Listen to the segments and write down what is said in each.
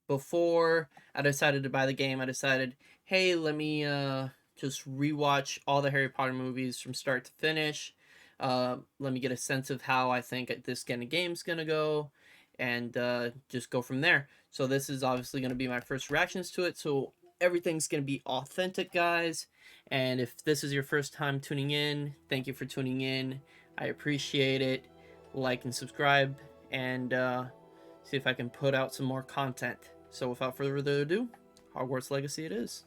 before I decided to buy the game, I decided, hey, let me just rewatch all the Harry Potter movies from start to finish. Let me get a sense of how I think this kind of game's gonna go, and just go from there. So this is obviously gonna be my first reactions to it. So everything's gonna be authentic, guys. And if this is your first time tuning in, thank you for tuning in. I appreciate it. Like and subscribe, and see if I can put out some more content. So without further ado, Hogwarts Legacy it is.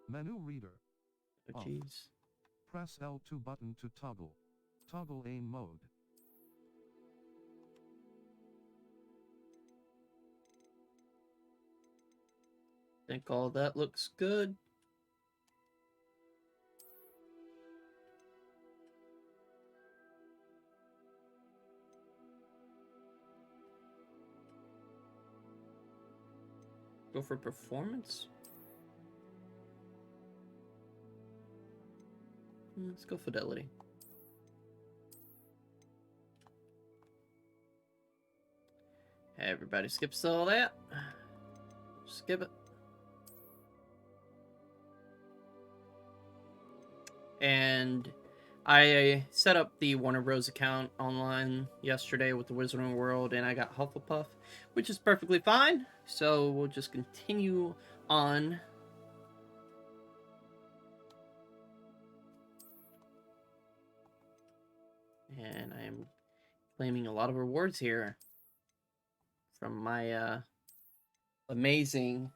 Menu reader. Oh Off. jeez. Press L2 button to toggle. Toggle aim mode. Think all that looks good. Go for performance. Let's go fidelity. Everybody skips all that. Skip it. And I set up the Warner Bros. Account online yesterday with the Wizarding World, and I got Hufflepuff, which is perfectly fine. So we'll just continue on. And I am claiming a lot of rewards here from my amazing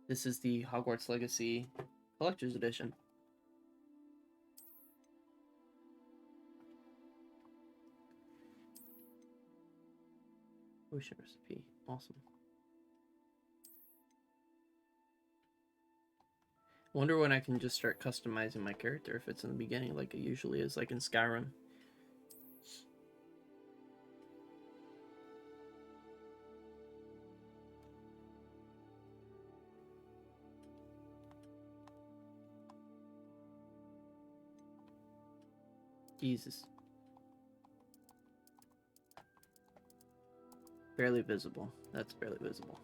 this is the Hogwarts Legacy Collector's Edition. Potion recipe. Awesome. Wonder when I can just start customizing my character if it's in the beginning like it usually is, like in Skyrim. Jesus. Barely visible. That's barely visible.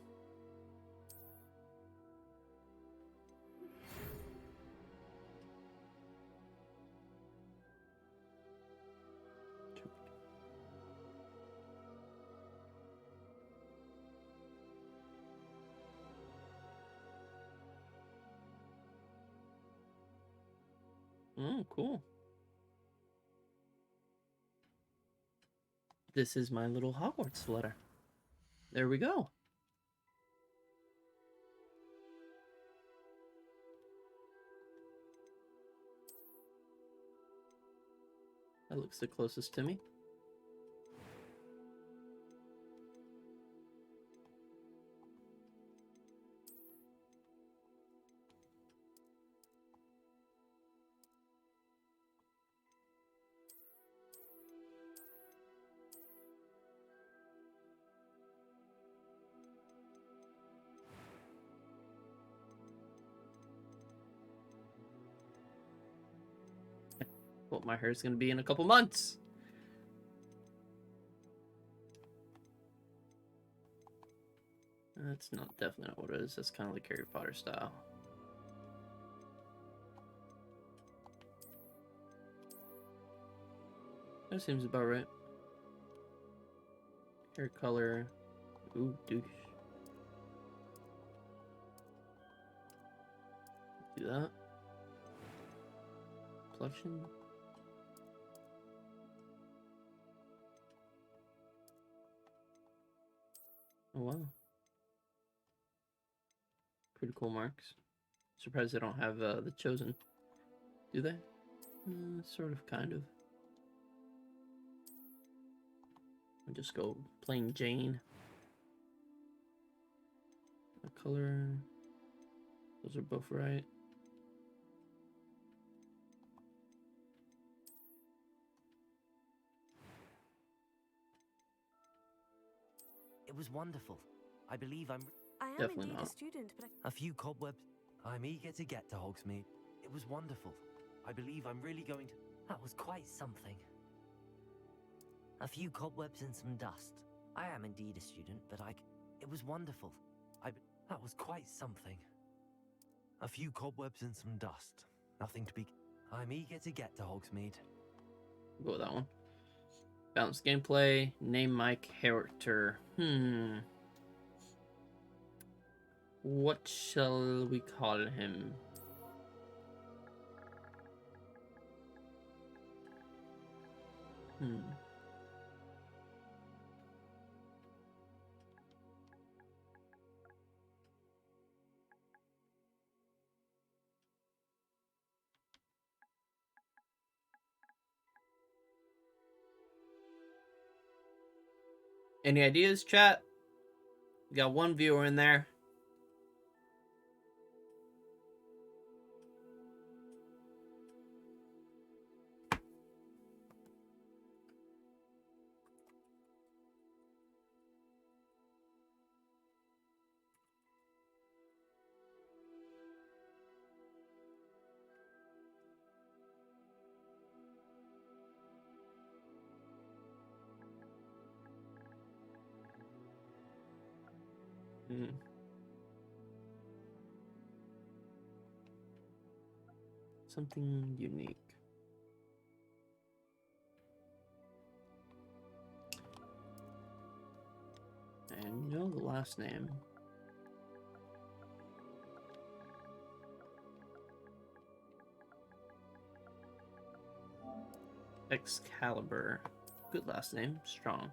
Oh, cool. This is my little Hogwarts letter. There we go. That looks the closest to me. What my hair's gonna be in a couple months. That's not definitely not what it is. That's kind of like Harry Potter style. That seems about right. Hair color. Ooh, douche. Do that. Complexion. Oh wow. Pretty cool marks. Surprised they don't have the chosen. Do they? Sort of, kind of. I'll just go plain Jane. The color. Those are both right. It was wonderful. I believe I am Definitely indeed a not. student, but a few cobwebs. I'm eager to get to Hogsmeade. It was wonderful. I believe I'm really going to. That was quite something. A few cobwebs and some dust. I am indeed a student, but It was wonderful. That was quite something. A few cobwebs and some dust. Nothing to be. I'm eager to get to Hogsmeade. Go with that one. Balance gameplay. Name my character. What shall we call him? Any ideas, chat? We got one viewer in there. Something unique. And you know the last name. Excalibur. Good last name, strong.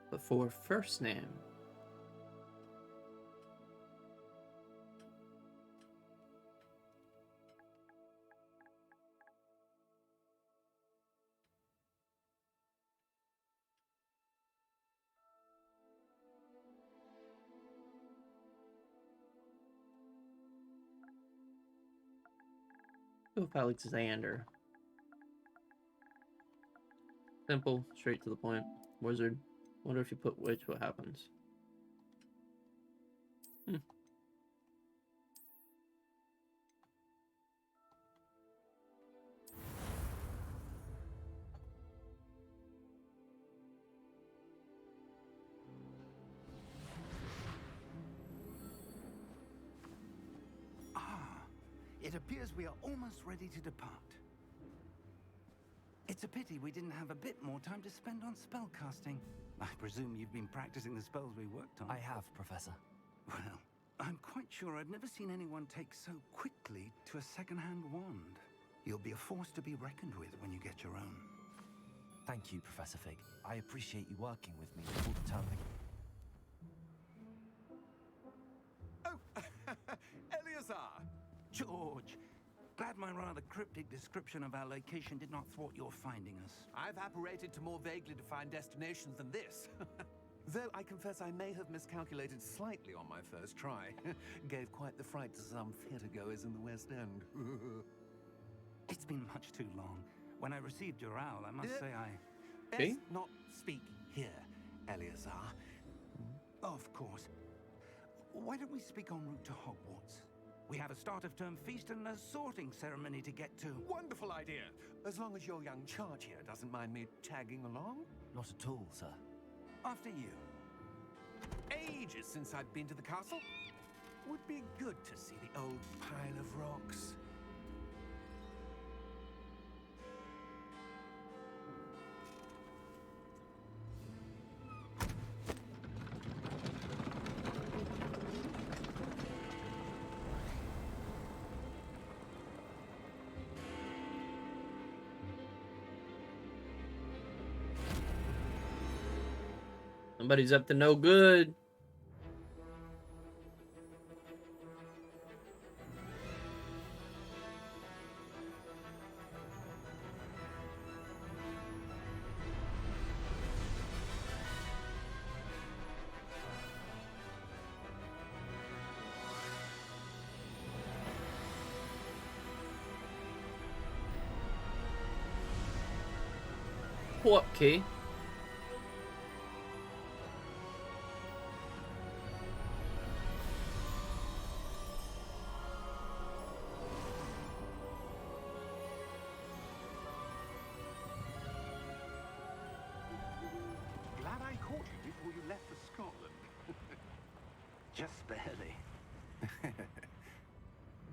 But for first name, go with Alexander. Simple, straight to the point. Wizard. Wonder if you put witch, what happens? It appears we are almost ready to depart. It's a pity we didn't have a bit more time to spend on spellcasting. I presume you've been practicing the spells we worked on. I have, Professor. Well, I'm quite sure I've never seen anyone take so quickly to a second-hand wand. You'll be a force to be reckoned with when you get your own. Thank you, Professor Fig. I appreciate you working with me all the time. Oh, Eleazar! George! Glad my rather cryptic description of our location did not thwart your finding us. I've apparated to more vaguely defined destinations than this. Though I confess I may have miscalculated slightly on my first try. Gave quite the fright to some theatre-goers in the West End. It's been much too long. When I received your owl, I must say I... Okay. Best not speak here, Eleazar. Of course. Why don't we speak en route to Hogwarts? We have a start-of-term feast and a sorting ceremony to get to. Wonderful idea. As long as your young charge here doesn't mind me tagging along. Not at all, sir. After you. Ages since I've been to the castle. Would be good to see the old pile of rocks. Somebody's up to no good. What key? Glad I caught you before you left for Scotland. Just barely.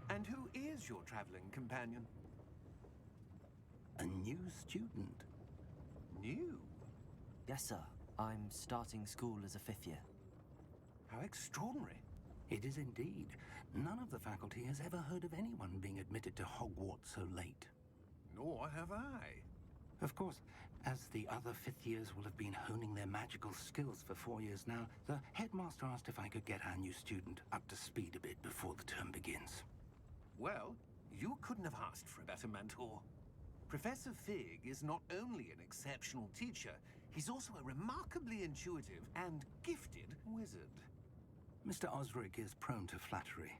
And who is your traveling companion? A new student. New? Yes, sir. I'm starting school as a 5th year. How extraordinary. It is indeed. None of the faculty has ever heard of anyone being admitted to Hogwarts so late. Nor have I. Of course, as the other 5th years will have been honing their magical skills for 4 years now, the headmaster asked if I could get our new student up to speed a bit before the term begins. Well, you couldn't have asked for a better mentor. Professor Fig is not only an exceptional teacher, he's also a remarkably intuitive and gifted wizard. Mr. Osric is prone to flattery.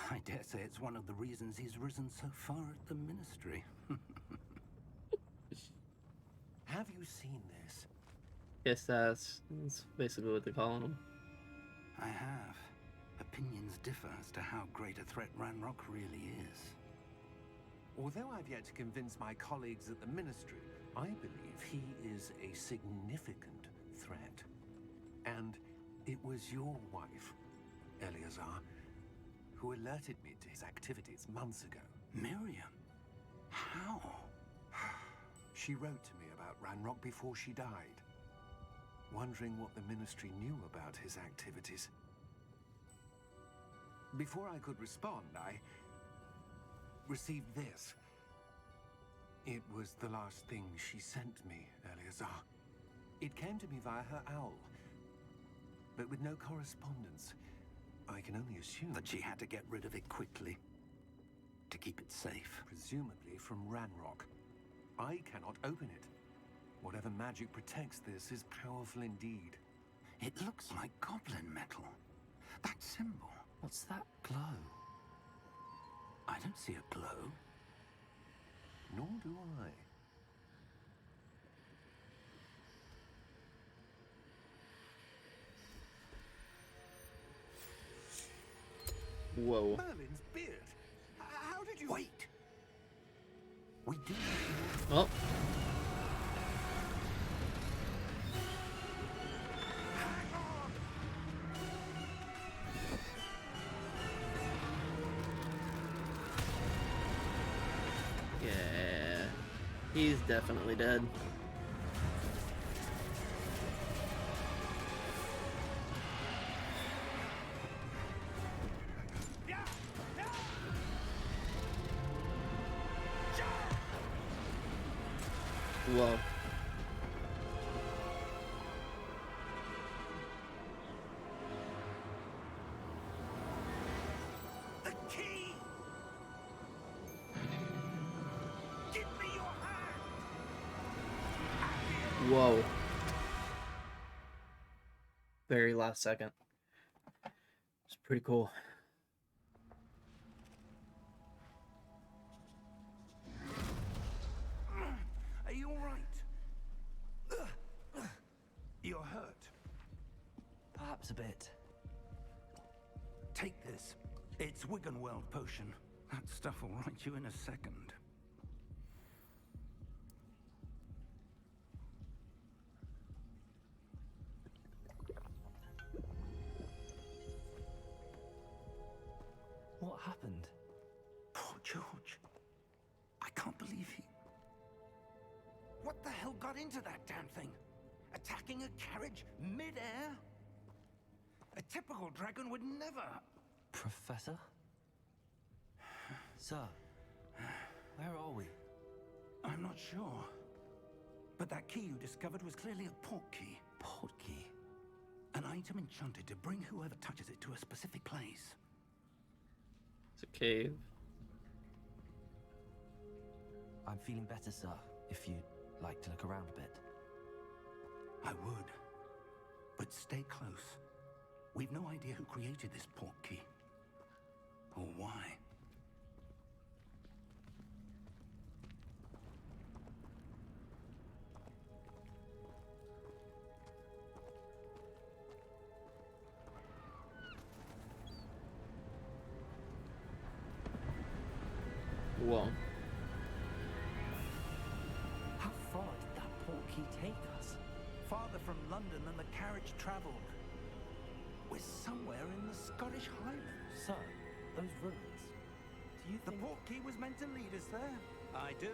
I dare say it's one of the reasons he's risen so far at the ministry. Have you seen this? Yes, that's basically what they're calling him. I have. Opinions differ as to how great a threat Ranrock really is. Although I've yet to convince my colleagues at the Ministry, I believe he is a significant threat. And it was your wife, Eleazar, who alerted me to his activities months ago. Miriam? How? She wrote to me about Ranrock before she died, wondering what the Ministry knew about his activities. Before I could respond, I received this. It was the last thing she sent me, Eleazar. It came to me via her owl, but with no correspondence. I can only assume That she had to get rid of it quickly. To keep it safe. presumably from Ranrock. I cannot open it. Whatever magic protects this is powerful indeed. It looks like goblin metal. That symbol. What's that glow? I don't see a glow. Nor do I. Whoa. Merlin's beard! How did you... Wait! We do. Oh. Yeah. He's definitely dead. Whoa. The key! Give me your hand! Whoa. Very last second. It's pretty cool. Are you all right? You're hurt. Perhaps a bit. Take this. It's Wiggenweld potion. That stuff will right you in a second. What happened? Poor George. I can't believe he... What the hell got into that damn thing? Attacking a carriage mid-air? A typical dragon would never... Professor? Sir, where are we? I'm not sure. But that key you discovered was clearly a port key. Port key? An item enchanted to bring whoever touches it to a specific place. It's a cave. I'm feeling better, sir, if you'd like to look around a bit. I would. But stay close. We've no idea who created this port key. Or why. Whoa. How far did that portkey take us? Farther from London than the carriage travelled. We're somewhere in the Scottish Highlands. Sir, those ruins. Do you The think... portkey was meant to lead us there? I do.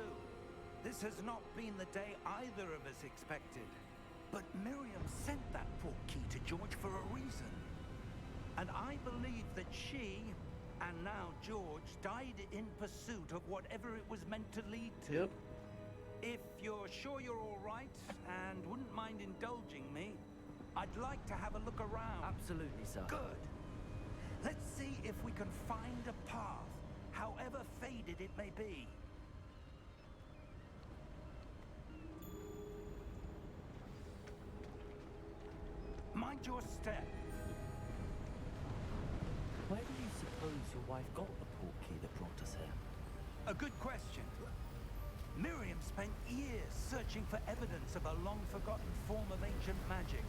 This has not been the day either of us expected. But Miriam sent that portkey to George for a reason. And I believe that she, and now George, died in pursuit of whatever it was meant to lead to. Yep. If you're sure you're all right and wouldn't mind indulging me, I'd like to have a look around. Absolutely, sir. Good. Let's see if we can find a path, however faded it may be. Mind your step. Where do you suppose your wife got the portkey that brought us here? A good question. Miriam spent years searching for evidence of a long-forgotten form of ancient magic.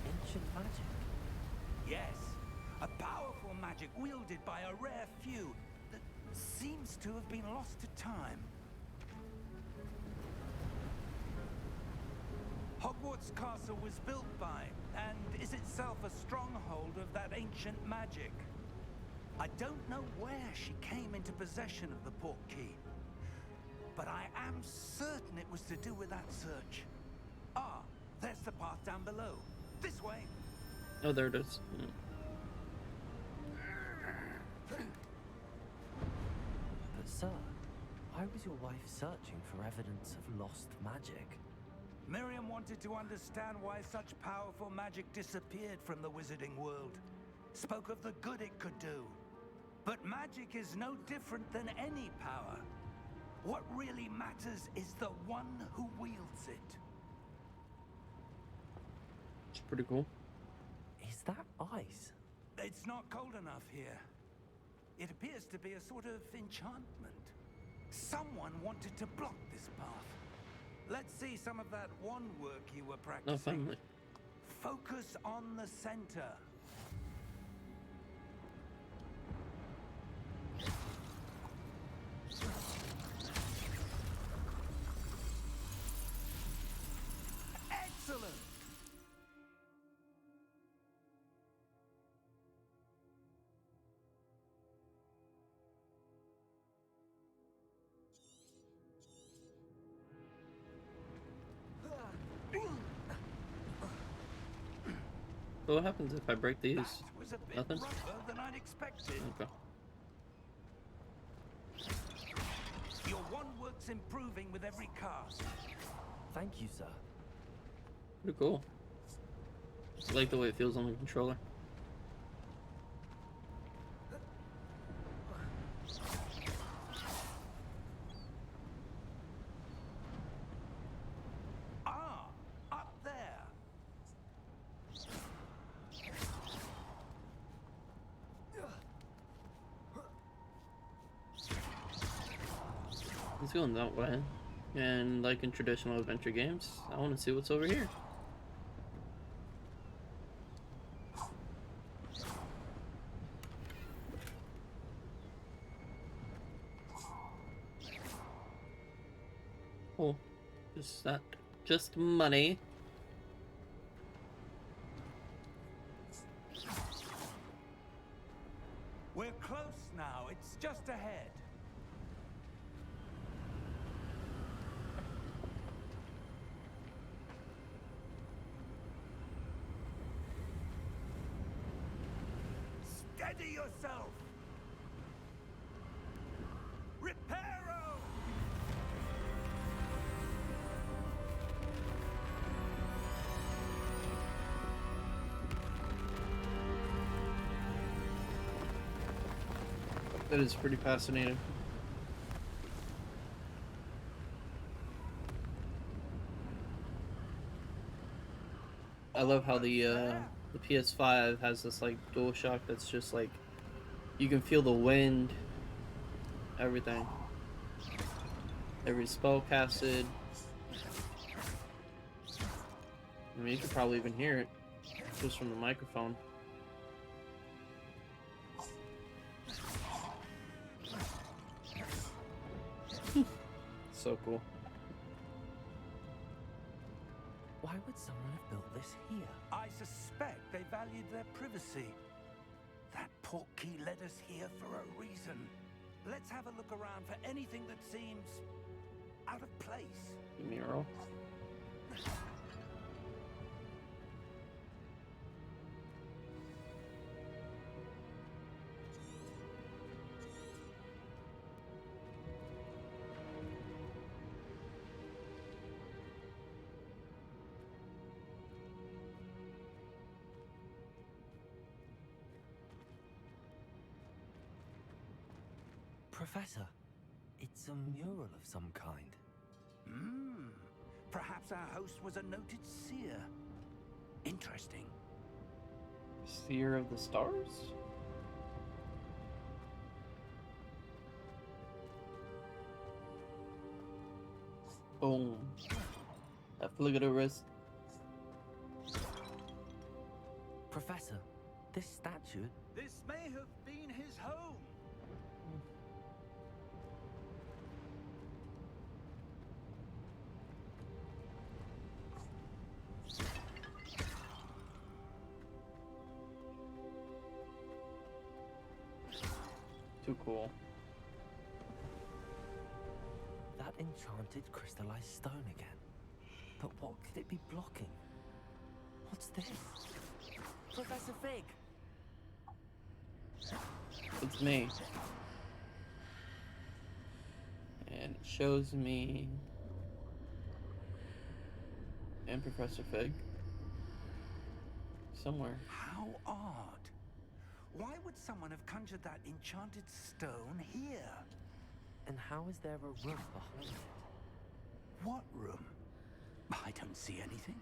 Ancient magic? Yes, a powerful magic wielded by a rare few that seems to have been lost to time. Hogwarts Castle was built by, and is itself a stronghold of that ancient magic. I don't know where she came into possession of the portkey, but I am certain it was to do with that search. Ah, there's the path down below. This way. Oh, there it is. Yeah. But sir, why was your wife searching for evidence of lost magic? Miriam wanted to understand why such powerful magic disappeared from the wizarding world. Spoke of the good it could do. But magic is no different than any power. What really matters is the one who wields it. It's pretty cool. Is that ice? It's not cold enough here. It appears to be a sort of enchantment. Someone wanted to block this path. Let's see some of that wand work you were practicing. No, finally. Focus on the center. Excellent! So what happens if I break these? That was a bit Nothing? rougher than I'd expected. Okay. Your wand work's improving with every cast. Thank you, sir. Pretty cool. I like the way it feels on the controller. Ah, up there. It's going that way. And like in traditional adventure games, I want to see what's over here. Oh, just that, just money. We're close now. It's just ahead. Steady yourself. Reparo! That is pretty fascinating. I love how the PS5 has this like DualShock that's just like you can feel the wind, everything. Every spell casted. I mean, you could probably even hear it just from the microphone. so cool. Why would someone have built this here? I suspect they valued their privacy. That portkey led us here for a reason. Let's have a look around for anything that seems out of place. Mural. Professor, it's a mural of some kind. Hmm. Perhaps our host was a noted seer. Interesting. Seer of the Stars? Boom. That flick of the wrist. Professor, this statue... This may have been his home. Too cool. That enchanted crystallized stone again. But what could it be blocking? What's this? Professor Fig! It's me. And it shows me and Professor Fig somewhere. How odd. Why would someone have conjured that enchanted stone here? And how is there a room behind it? What room? I don't see anything.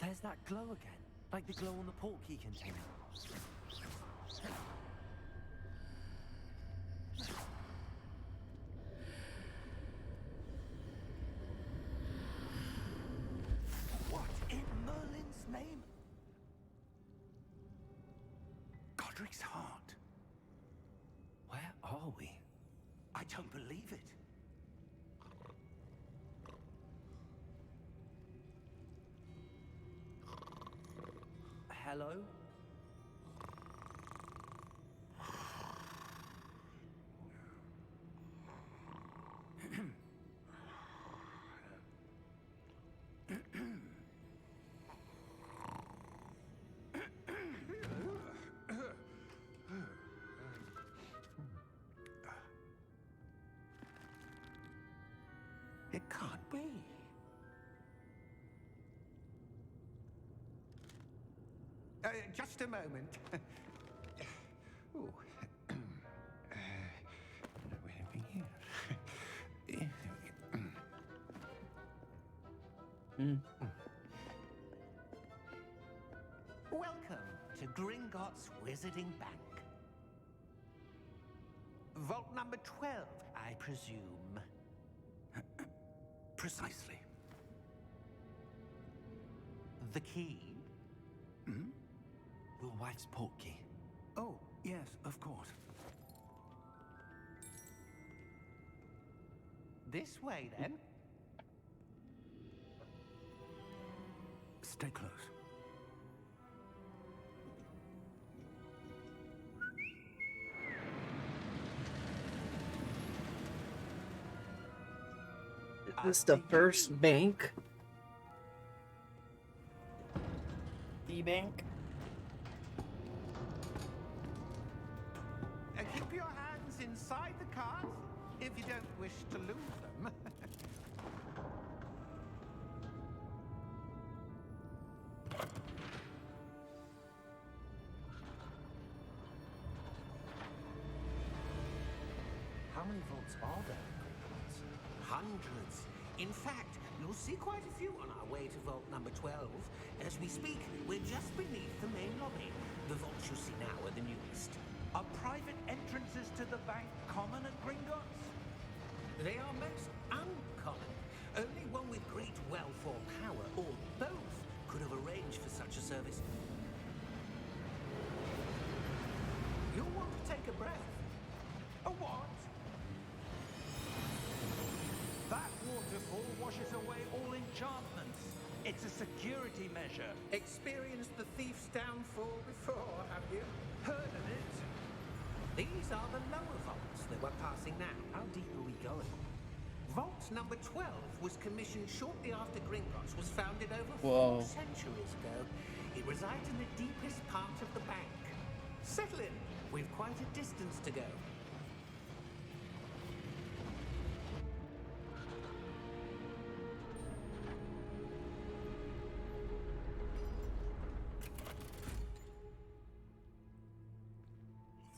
There's that glow again, like the glow on the portkey container. What in Merlin's name? Godric's heart. Where are we? I don't believe it. Hello? It can't be. Just a moment. Ooh. Where are we here? Welcome to Gringotts Wizarding Bank. Vault number 12, I presume. Precisely. The key? Your wife's portkey. Oh, yes, of course. This way, then. Stay close. Is this the first bank? The bank? Keep your hands inside the cards if you don't wish to lose them. How many vaults are there in Gringotts? Hundreds. In fact, you'll see quite a few on our way to vault number 12. As we speak, we're just beneath the main lobby. The vaults you see now are the newest. Are private entrances to the bank common at Gringotts? They are most uncommon. Only one with great wealth or power, or both, could have arranged for such a service. You'll want to take a breath. A what? That It's a security measure. Experienced the thief's downfall before, have you? Heard of it? These are the lower vaults that we're passing now. How deep are we going? Vault number 12 was commissioned shortly after Gringotts was founded over Whoa. 4 centuries ago. It resides in the deepest part of the bank. Settle in. We've quite a distance to go.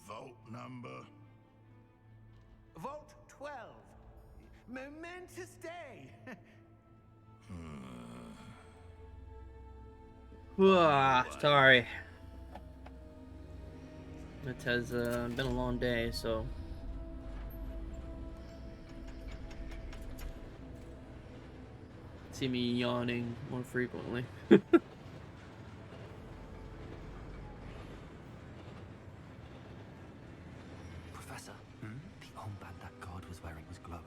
Vault number. Vault 12. Momentous day. Sorry. It has been a long day, so. See me yawning more frequently. Professor, the armband that guard was wearing was glowing.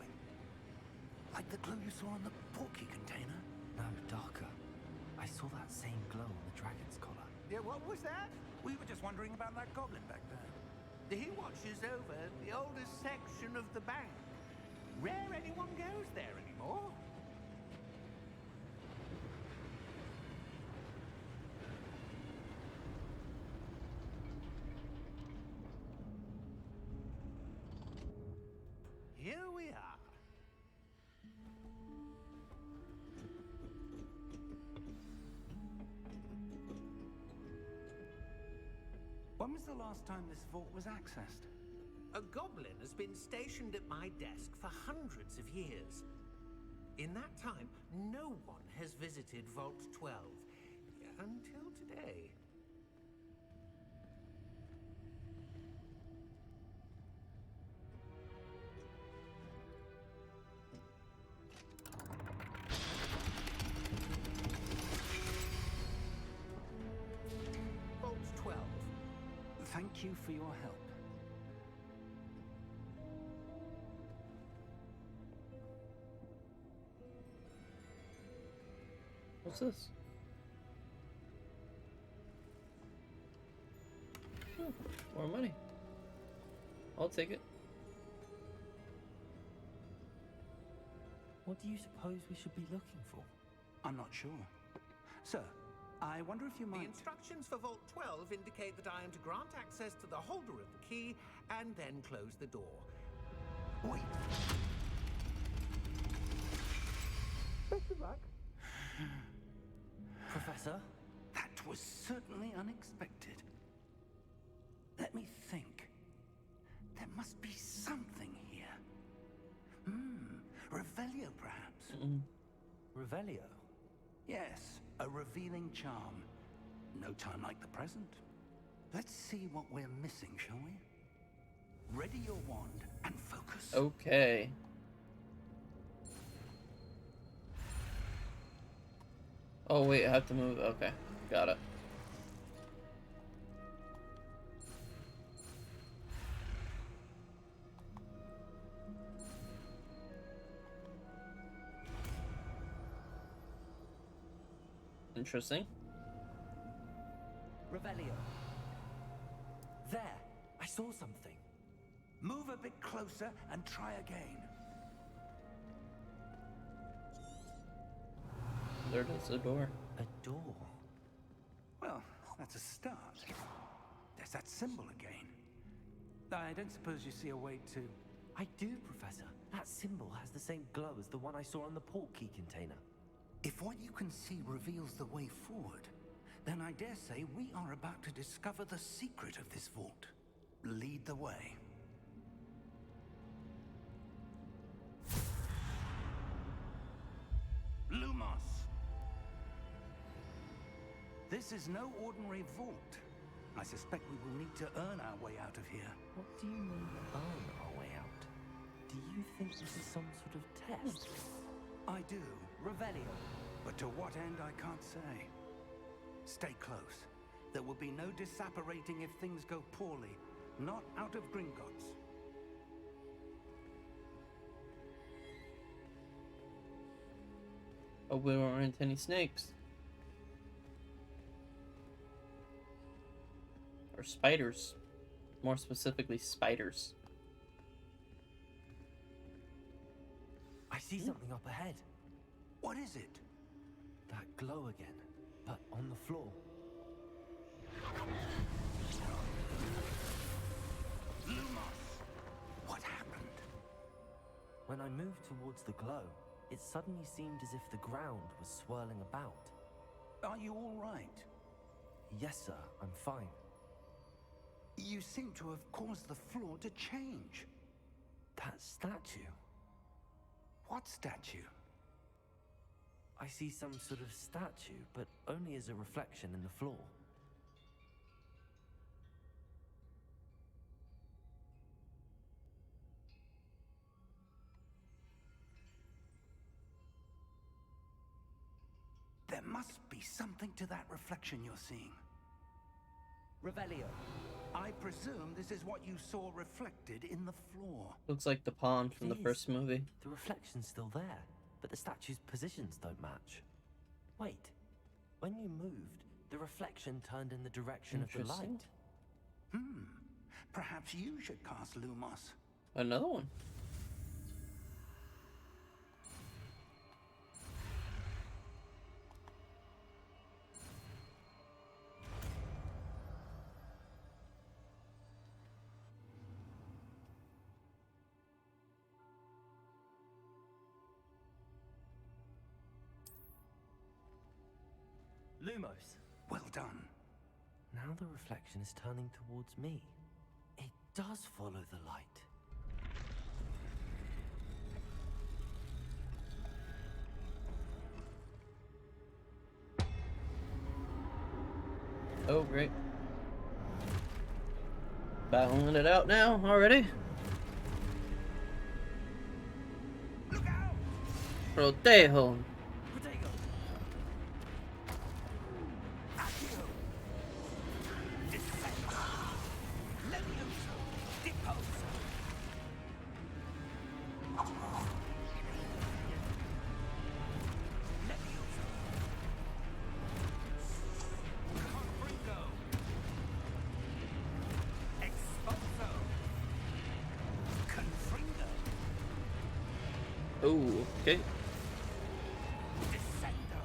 Like the glow you saw on the porky container? No, darker. I saw that same glow on the dragon's collar. Yeah, what was that? We were just wondering about that goblin back there. He watches over the oldest section of the bank. Rare anyone goes there anymore. Here we are. When was the last time this vault was accessed? A goblin has been stationed at my desk for hundreds of years. In that time, no one has visited Vault 12 until today. Vault 12. Thank you for your help. What's this? Oh, more money. I'll take it. What do you suppose we should be looking for? I'm not sure. Sir, I wonder if you The might... instructions for Vault 12 indicate that I am to grant access to the holder of the key and then close the door. Wait. Best of luck. Professor? That was certainly unexpected. Let me think. There must be something here. Revelio, perhaps? Revelio? Yes, a revealing charm. No time like the present. Let's see what we're missing, shall we? Ready your wand and focus. Okay. Oh wait, I have to move. Okay, got it. Interesting. Revelio. There! I saw something. Move a bit closer and try again. There is a door. A door. Well, that's a start. There's that symbol again. I don't suppose you see a way to... I do, Professor. That symbol has the same glow as the one I saw on the port key container. If what you can see reveals the way forward, then I dare say we are about to discover the secret of this vault. Lead the way. Lumos! This is no ordinary vault. I suspect we will need to earn our way out of here. What do you mean, earn our way out? Do you think this is some sort of test? I do, Revelio. but to what end I can't say. Stay close. There will be no disapparating if things go poorly. Not out of Gringotts. Oh, we weren't any snakes. spiders. More specifically, spiders. I see something up ahead. What is it? That glow again, but on the floor. Lumos! What happened? When I moved towards the glow, it suddenly seemed as if the ground was swirling about. Are you all right? Yes, sir, I'm fine. You seem to have caused the floor to change. That statue. What statue? I see some sort of statue, but only as a reflection in the floor. There must be something to that reflection you're seeing. Revelio. I presume this is what you saw reflected in the floor. Looks like the pond from the It is. first movie. The reflection's still there, but the statue's positions don't match. Wait, when you moved, the reflection turned in the direction of the Interesting. light. Perhaps you should cast Lumos. Another one. Lumos. Well done. Now the reflection is turning towards me. It does follow the light. Oh, great. Battling it out now already. Look out! Protejo. Protego! Accio! Descendo! Levioso! Deposo! Levioso! Confringo! Expulso! Confringo! Oh, okay. Descendo!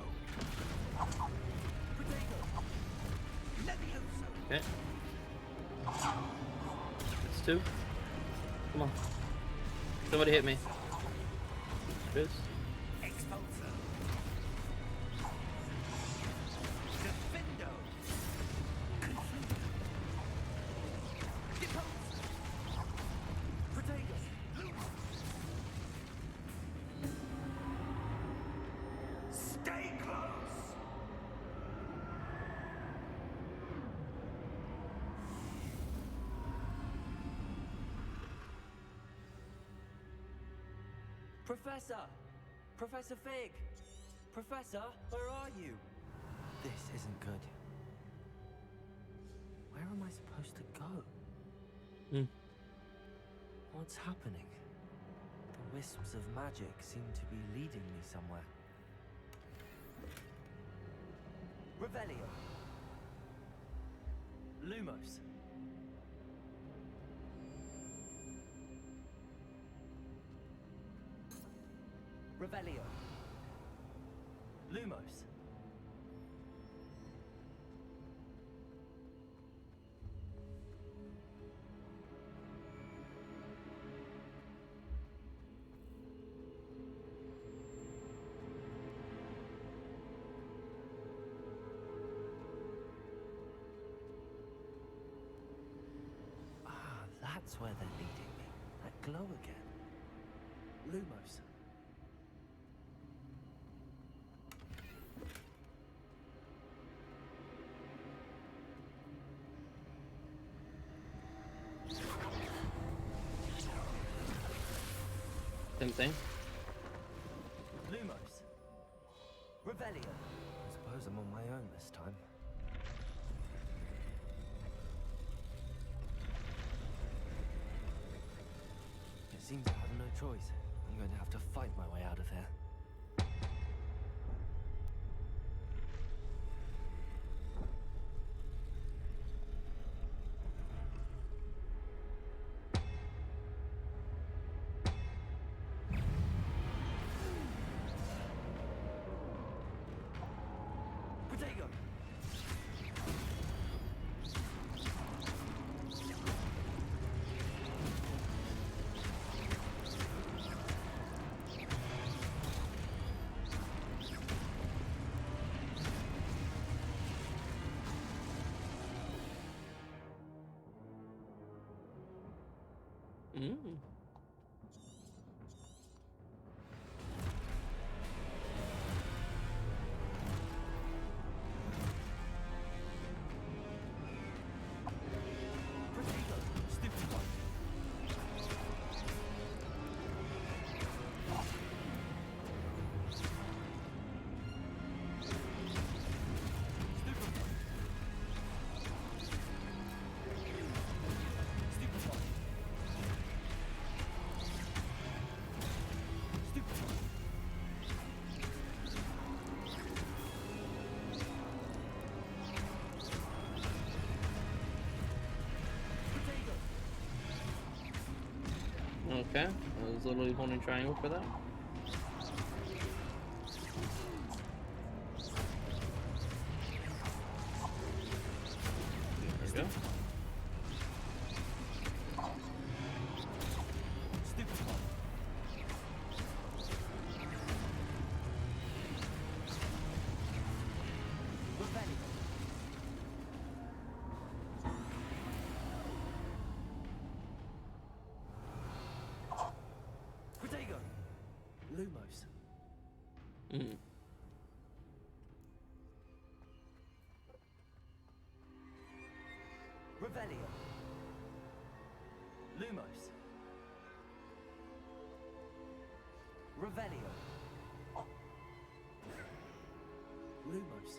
Protego! Levioso! Okay. That's two. Come on. Somebody hit me. There it is. Expulso! Defendo! Confringo! Deposo! Protego! Stay close! Professor! Professor Fig! Professor, where are you? This isn't good. Where am I supposed to go? Hmm. What's happening? The wisps of magic seem to be leading me somewhere. Revelio. Lumos. Revelio. Lumos. Ah, that's where they're leading me. That glow again. Lumos. Same thing. Lumos. Revelio. I suppose I'm on my own this time. It seems I have no choice. I'm going to have to fight my way out of here. Mm. Potato, stupid one. Stupid one. Stupid one. Stupid one. Potato. Okay, I was literally holding triangle for that. There we go. Stupid one. Rebellion. Potato. Lumos. Mm. Revelio. Lumos. Revelio. Lumos.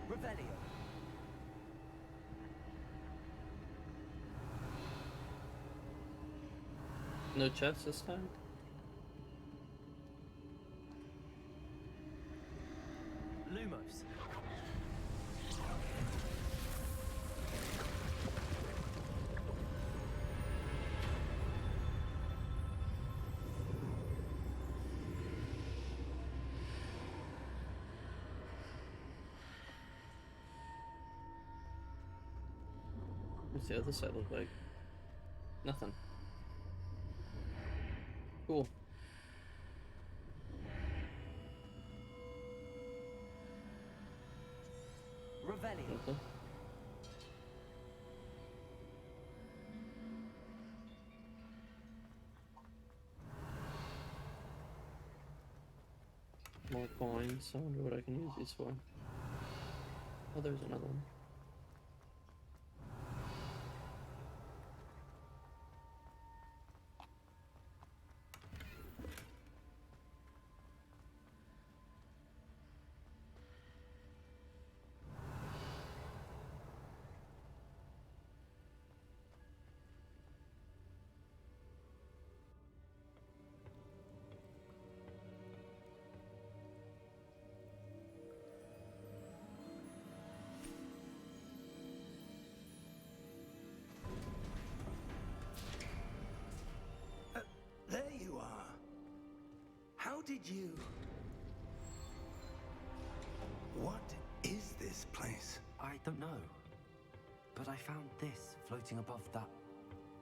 Revelio. No chest this time. Lumos. What's the other side look like? Nothing. Cool. Revelio. Okay. More coins. I wonder what I can use these for. Oh, there's another one. There you are. How did you... What is this place? I don't know. But I found this floating above that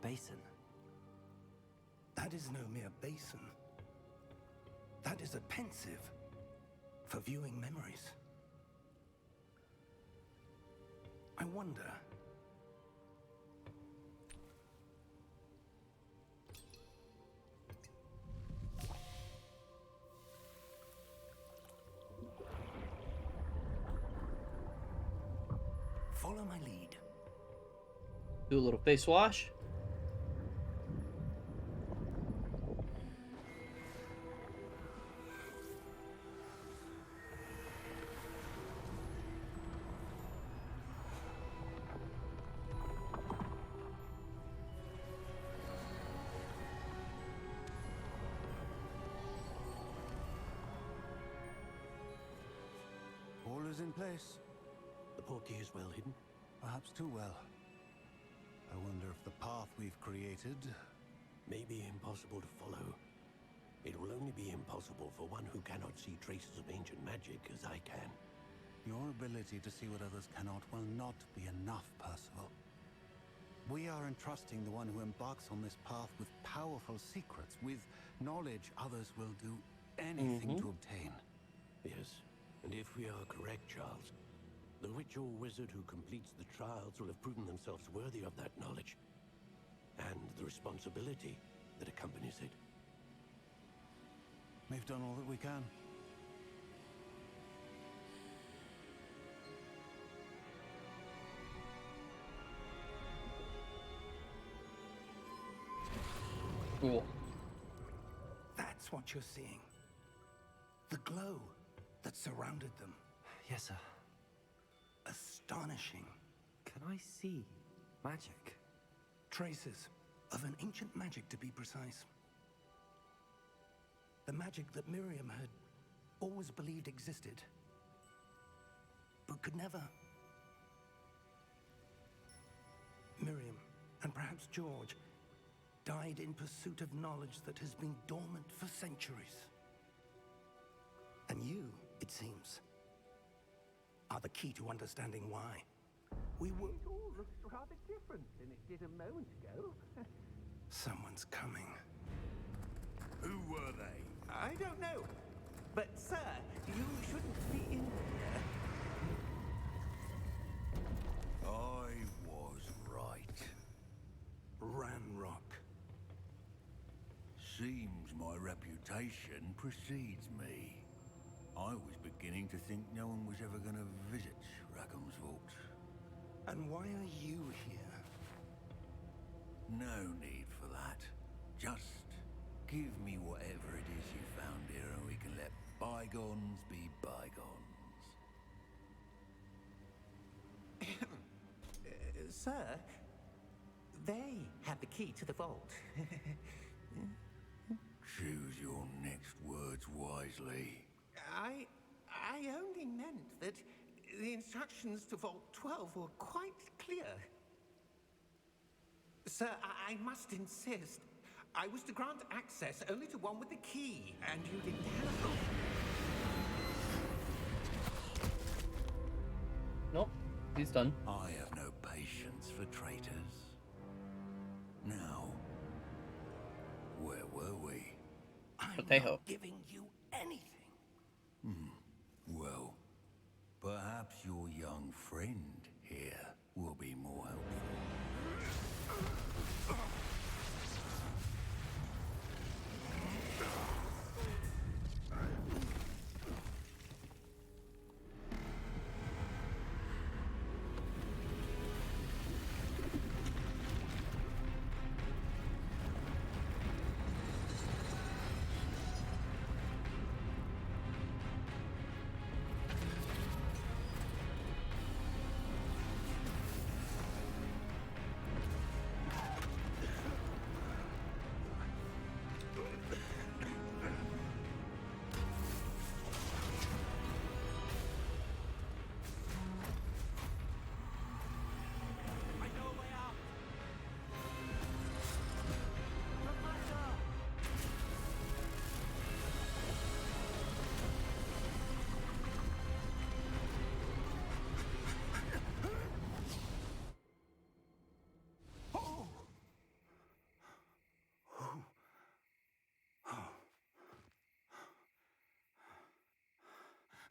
basin. That is no mere basin. That is a pensive for viewing memories. I wonder... Follow my lead. Do a little face wash. All is in place. The portkey is well hidden. Perhaps too well. I wonder if the path we've created... May be impossible to follow. It will only be impossible for one who cannot see traces of ancient magic as I can. Your ability to see what others cannot will not be enough, Percival. We are entrusting the one who embarks on this path with powerful secrets, with knowledge others will do anything to obtain. Yes, and if we are correct, Charles, The witch or wizard who completes the trials will have proven themselves worthy of that knowledge, and the responsibility that accompanies it. We've done all that we can. Cool. That's what you're seeing. The glow that surrounded them. Yes, sir. Astonishing. Can I see magic? Traces of an ancient magic, to be precise. The magic that Miriam had always believed existed, but could never. Miriam, and perhaps George, died in pursuit of knowledge that has been dormant for centuries. And you, it seems, are the key to understanding why. We were... It all looks rather different than it did a moment ago. Someone's coming. Who were they? I don't know. But, sir, you shouldn't be in here. I was right. Ranrock. Seems my reputation precedes me. I was beginning to think no one was ever going to visit Rackham's vault. And why are you here? No need for that. Just give me whatever it is you found here and we can let bygones be bygones. Sir, they have the key to the vault. Choose your next words wisely. I only meant that the instructions to Vault 12 were quite clear. Sir, I must insist. I was to grant access only to one with the key, and you didn't have it. Nope, he's done. I have no patience for traitors. Now, where were we? I'm Potato. not giving you anything. Well, perhaps your young friend here will be more helpful. I know a way out.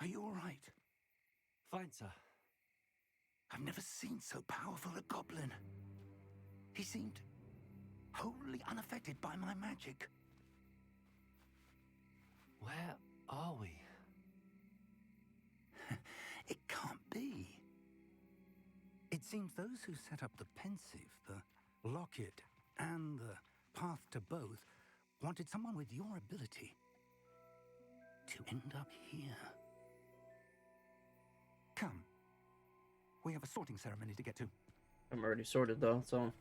Are you all right? Fine, sir. I've never seen so powerful a goblin. He seemed wholly unaffected by my magic. Where are we? It can't be. It seems those who set up the pensive, the locket, and the path to both wanted someone with your ability to end up here. Come. We have a sorting ceremony to get to. I'm already sorted though, so.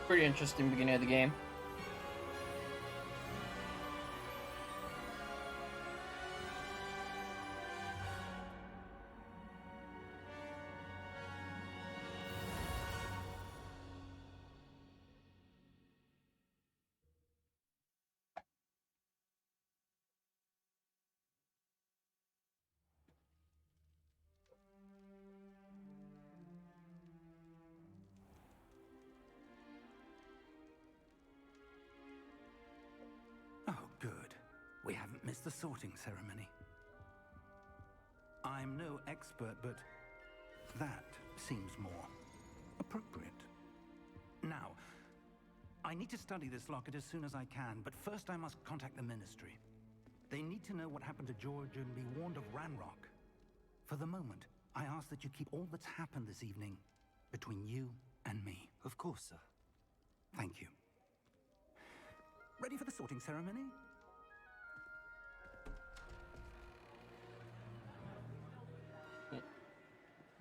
Pretty interesting beginning of the game. the sorting ceremony. I'm no expert, but that seems more appropriate. Now, I need to study this locket as soon as I can, but first I must contact the Ministry. They need to know what happened to George and be warned of Ranrock. For the moment, I ask that you keep all that's happened this evening between you and me. Of course, sir. Thank you. Ready for the sorting ceremony?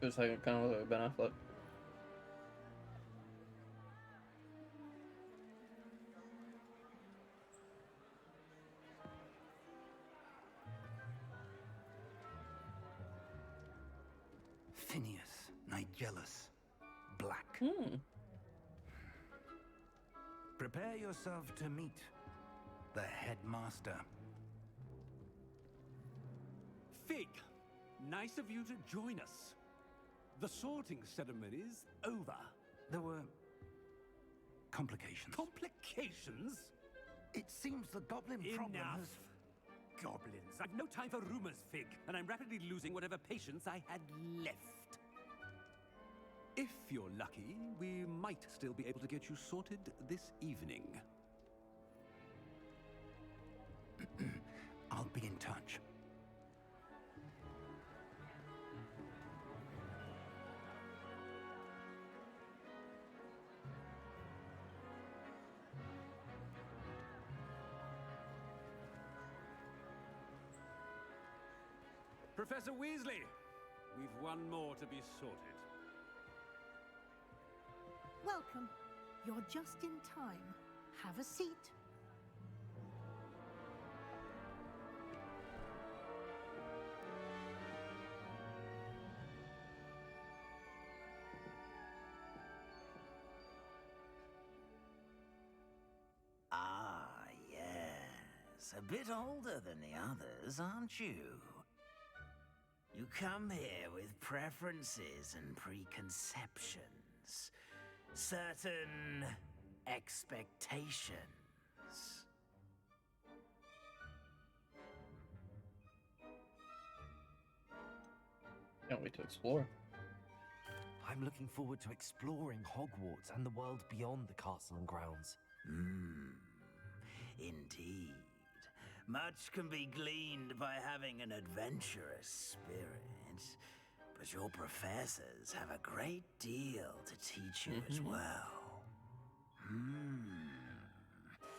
Feels like it kind of look like Ben Affleck. Phineas, Nigellus, Black. Prepare yourself to meet the headmaster. Fig, nice of you to join us. The sorting ceremony's over. There were complications. Complications? It seems the goblin problem Enough. has... Goblins. I've no time for rumors, Fig, and I'm rapidly losing whatever patience I had left. If you're lucky, we might still be able to get you sorted this evening. I'll be in touch. Professor Weasley, we've one more to be sorted. Welcome. You're just in time. Have a seat. Ah, yes. A bit older than the others, aren't you? You come here with preferences and preconceptions. Certain expectations. Can't wait to explore. I'm looking forward to exploring Hogwarts and the world beyond the castle and grounds. Indeed. Much can be gleaned by having an adventurous spirit, but your professors have a great deal to teach you as well.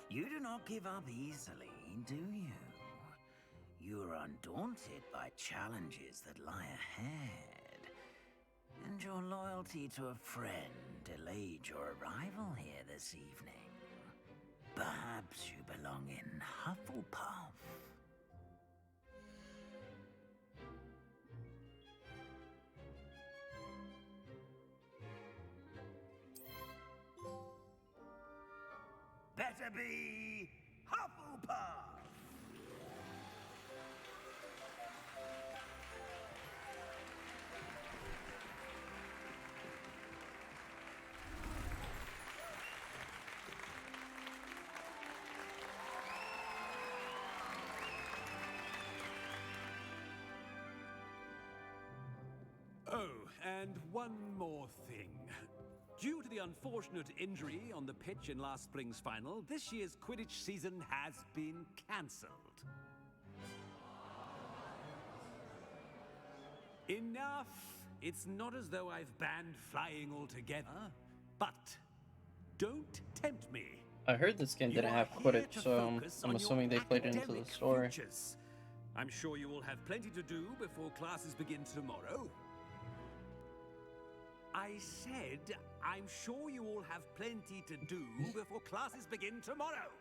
You do not give up easily, do you? You are undaunted by challenges that lie ahead, and your loyalty to a friend delayed your arrival here this evening. Perhaps you belong in Hufflepuff. Better be Hufflepuff! Oh, and one more thing. Due to the unfortunate injury on the pitch in last spring's final, this year's Quidditch season has been cancelled. Enough! It's not as though I've banned flying altogether, but don't tempt me. I heard this game didn't have Quidditch, so I'm assuming they played it into the story. Futures. I'm sure you will have plenty to do before classes begin tomorrow. I said, I'm sure you all have plenty to do before classes begin tomorrow.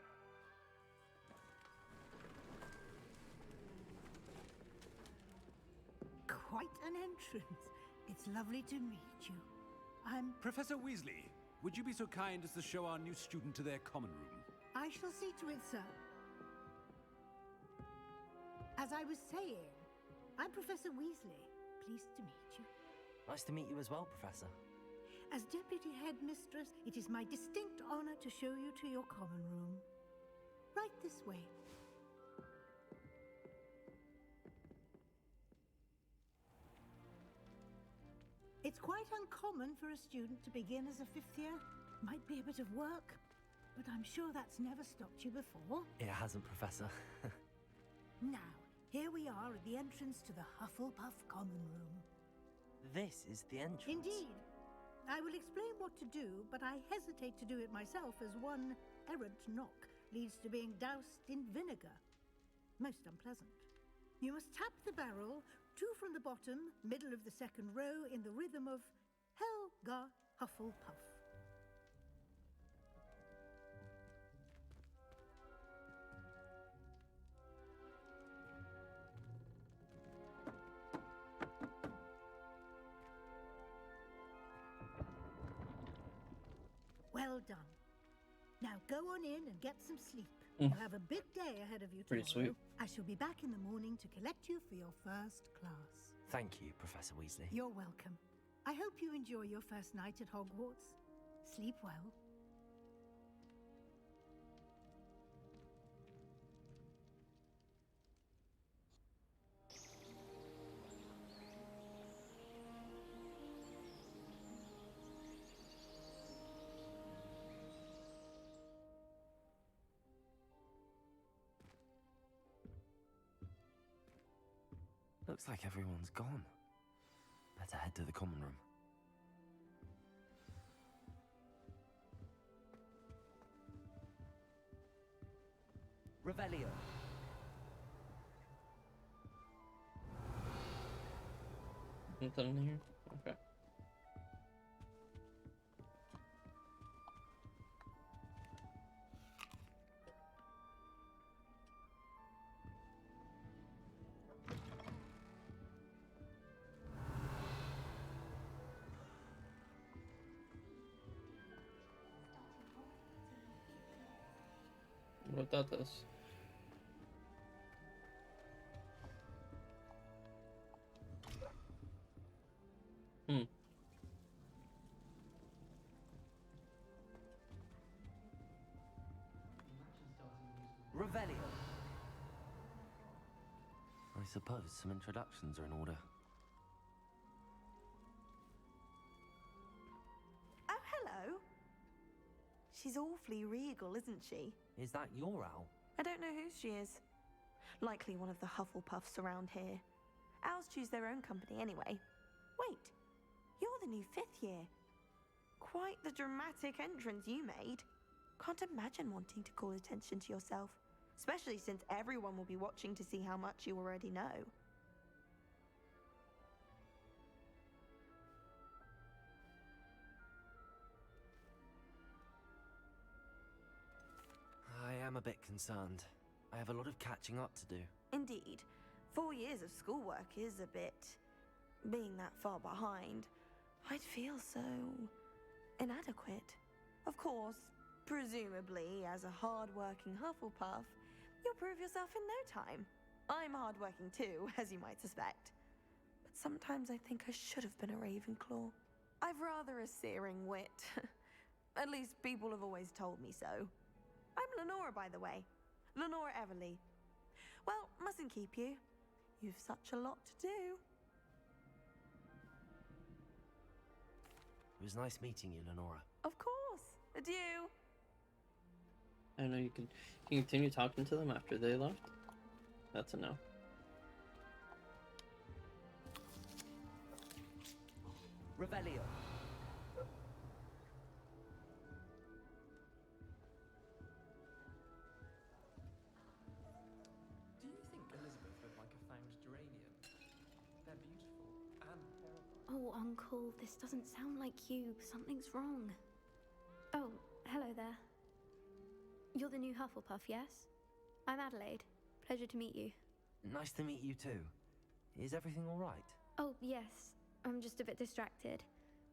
Quite an entrance. It's lovely to meet you. I'm... Professor Weasley, would you be so kind as to show our new student to their common room? I shall see to it, sir. As I was saying, I'm Professor Weasley. Pleased to meet you. Nice to meet you as well, Professor. As Deputy Headmistress, it is my distinct honor to show you to your common room. Right this way. It's quite uncommon for a student to begin as a fifth year. Might be a bit of work, but I'm sure that's never stopped you before. It hasn't, Professor. Now, here we are at the entrance to the Hufflepuff Common Room. This is the entrance. Indeed. I will explain what to do, but I hesitate to do it myself as one errant knock leads to being doused in vinegar. Most unpleasant. You must tap the barrel, 2 from the bottom, middle of the second row, in the rhythm of Helga Hufflepuff. Well done. Now go on in and get some sleep. You'll have a big day ahead of you tomorrow. Pretty sweet. I shall be back in the morning to collect you for your first class. Thank you, Professor Weasley. You're welcome. I hope you enjoy your first night at Hogwarts. Sleep well. Looks like everyone's gone. Better head to the common room. Revelio. Nothing in here? Okay. What that does? Revelio. I suppose some introductions are in order. Oh, hello. She's awfully regal, isn't she? Is that your owl? I don't know who she is. Likely one of the Hufflepuffs around here. Owls choose their own company anyway. Wait, you're the new 5th year. Quite the dramatic entrance you made. Can't imagine wanting to call attention to yourself, especially since everyone will be watching to see how much you already know. I am a bit concerned. I have a lot of catching up to do. Indeed. 4 years of schoolwork is a bit... being that far behind, I'd feel so... inadequate. Of course, presumably, as a hard-working Hufflepuff, you'll prove yourself in no time. I'm hard-working too, as you might suspect. But sometimes I think I should have been a Ravenclaw. I've rather a searing wit. At least people have always told me so. I'm Lenora, by the way. Lenora Everly. Well, mustn't keep you. You've such a lot to do. It was nice meeting you, Lenora. Of course. Adieu. I know you can continue talking to them after they left. That's a no. Revelio. Do you think Elizabeth would like a famed geranium? They're beautiful and terrifying. Oh, Uncle, this doesn't sound like you. Something's wrong. Oh, hello there. You're the new Hufflepuff, yes? I'm Adelaide. Pleasure to meet you. Nice to meet you too. Is everything all right? Oh, yes. I'm just a bit distracted.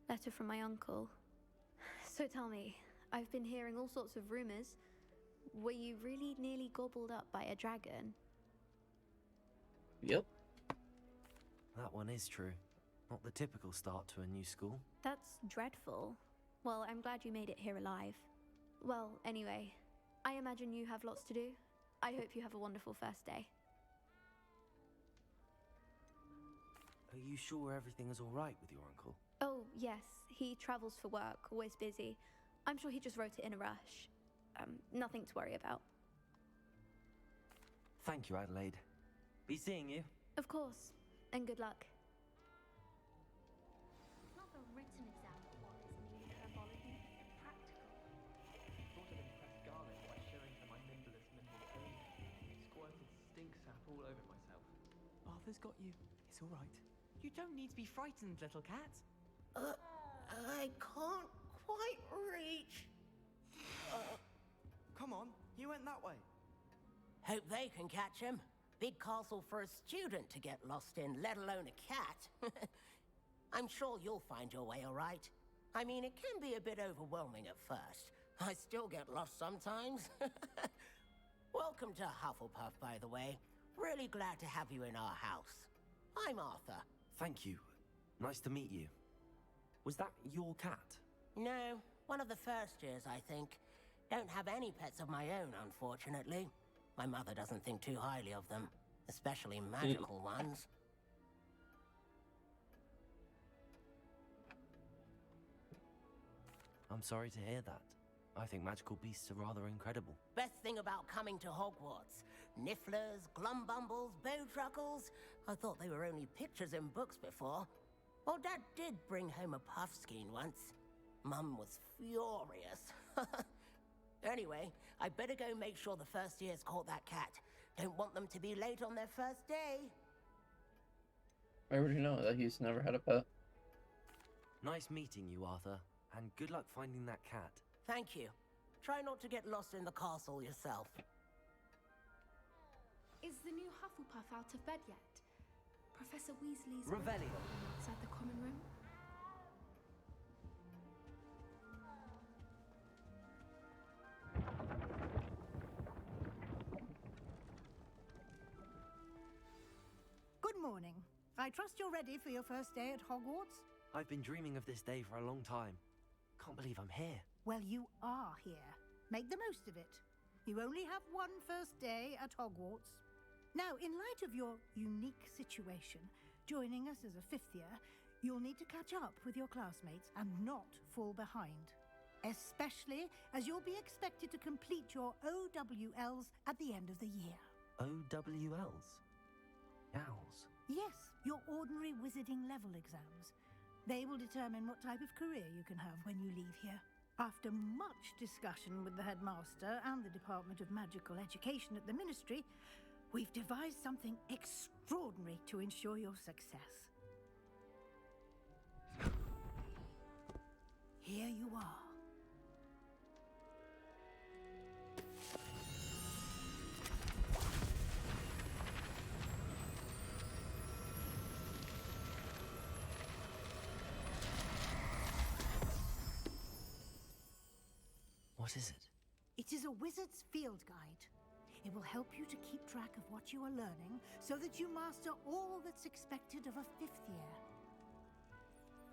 Letter from my uncle. So tell me, I've been hearing all sorts of rumors. Were you really nearly gobbled up by a dragon? Yep. That one is true. Not the typical start to a new school. That's dreadful. Well, I'm glad you made it here alive. Well, anyway, I imagine you have lots to do. I hope you have a wonderful first day. Are you sure everything is all right with your uncle? Oh, yes, he travels for work, always busy. I'm sure he just wrote it in a rush. Nothing to worry about. Thank you, Adelaide. Be seeing you. Of course, and good luck. It's not the written exam that worries me, herbology, practical. Thought I'd impress Garnet by showing her my nimblest nimble only. Squirted stink sap all over myself. Arthur's got you. It's all right. You don't need to be frightened, little cat. I can't quite reach. Come on, you went that way. Hope they can catch him. Big castle for a student to get lost in, let alone a cat. I'm sure you'll find your way all right. I mean, it can be a bit overwhelming at first. I still get lost sometimes. Welcome to Hufflepuff, by the way. Really glad to have you in our house. I'm Arthur. Thank you. Nice to meet you. Was that your cat? No, one of the first years, I think. Don't have any pets of my own, unfortunately. My mother doesn't think too highly of them, especially magical ones. I'm sorry to hear that. I think magical beasts are rather incredible. Best thing about coming to Hogwarts. Nifflers, glumbumbles, bowtruckles. I thought they were only pictures in books before. Well, Dad did bring home a puffskein once. Mum was furious. Anyway, I better go make sure the first years caught that cat. Don't want them to be late on their first day. I already know that he's never had a pet. Nice meeting you, Arthur. And good luck finding that cat. Thank you. Try not to get lost in the castle yourself. Is the new Hufflepuff out of bed yet? Professor Weasley's Revelio. outside the common room. Good morning. I trust you're ready for your first day at Hogwarts? I've been dreaming of this day for a long time. Can't believe I'm here. Well, you are here. Make the most of it. You only have one first day at Hogwarts. Now, in light of your unique situation, joining us as a fifth year, you'll need to catch up with your classmates and not fall behind. Especially as you'll be expected to complete your OWLs at the end of the year. OWLs? Owls? Yes, your ordinary wizarding level exams. They will determine what type of career you can have when you leave here. After much discussion with the headmaster and the Department of Magical Education at the Ministry, we've devised something extraordinary to ensure your success. Here you are. What is it? It is a wizard's field guide. It will help you to keep track of what you are learning so that you master all that's expected of a fifth year.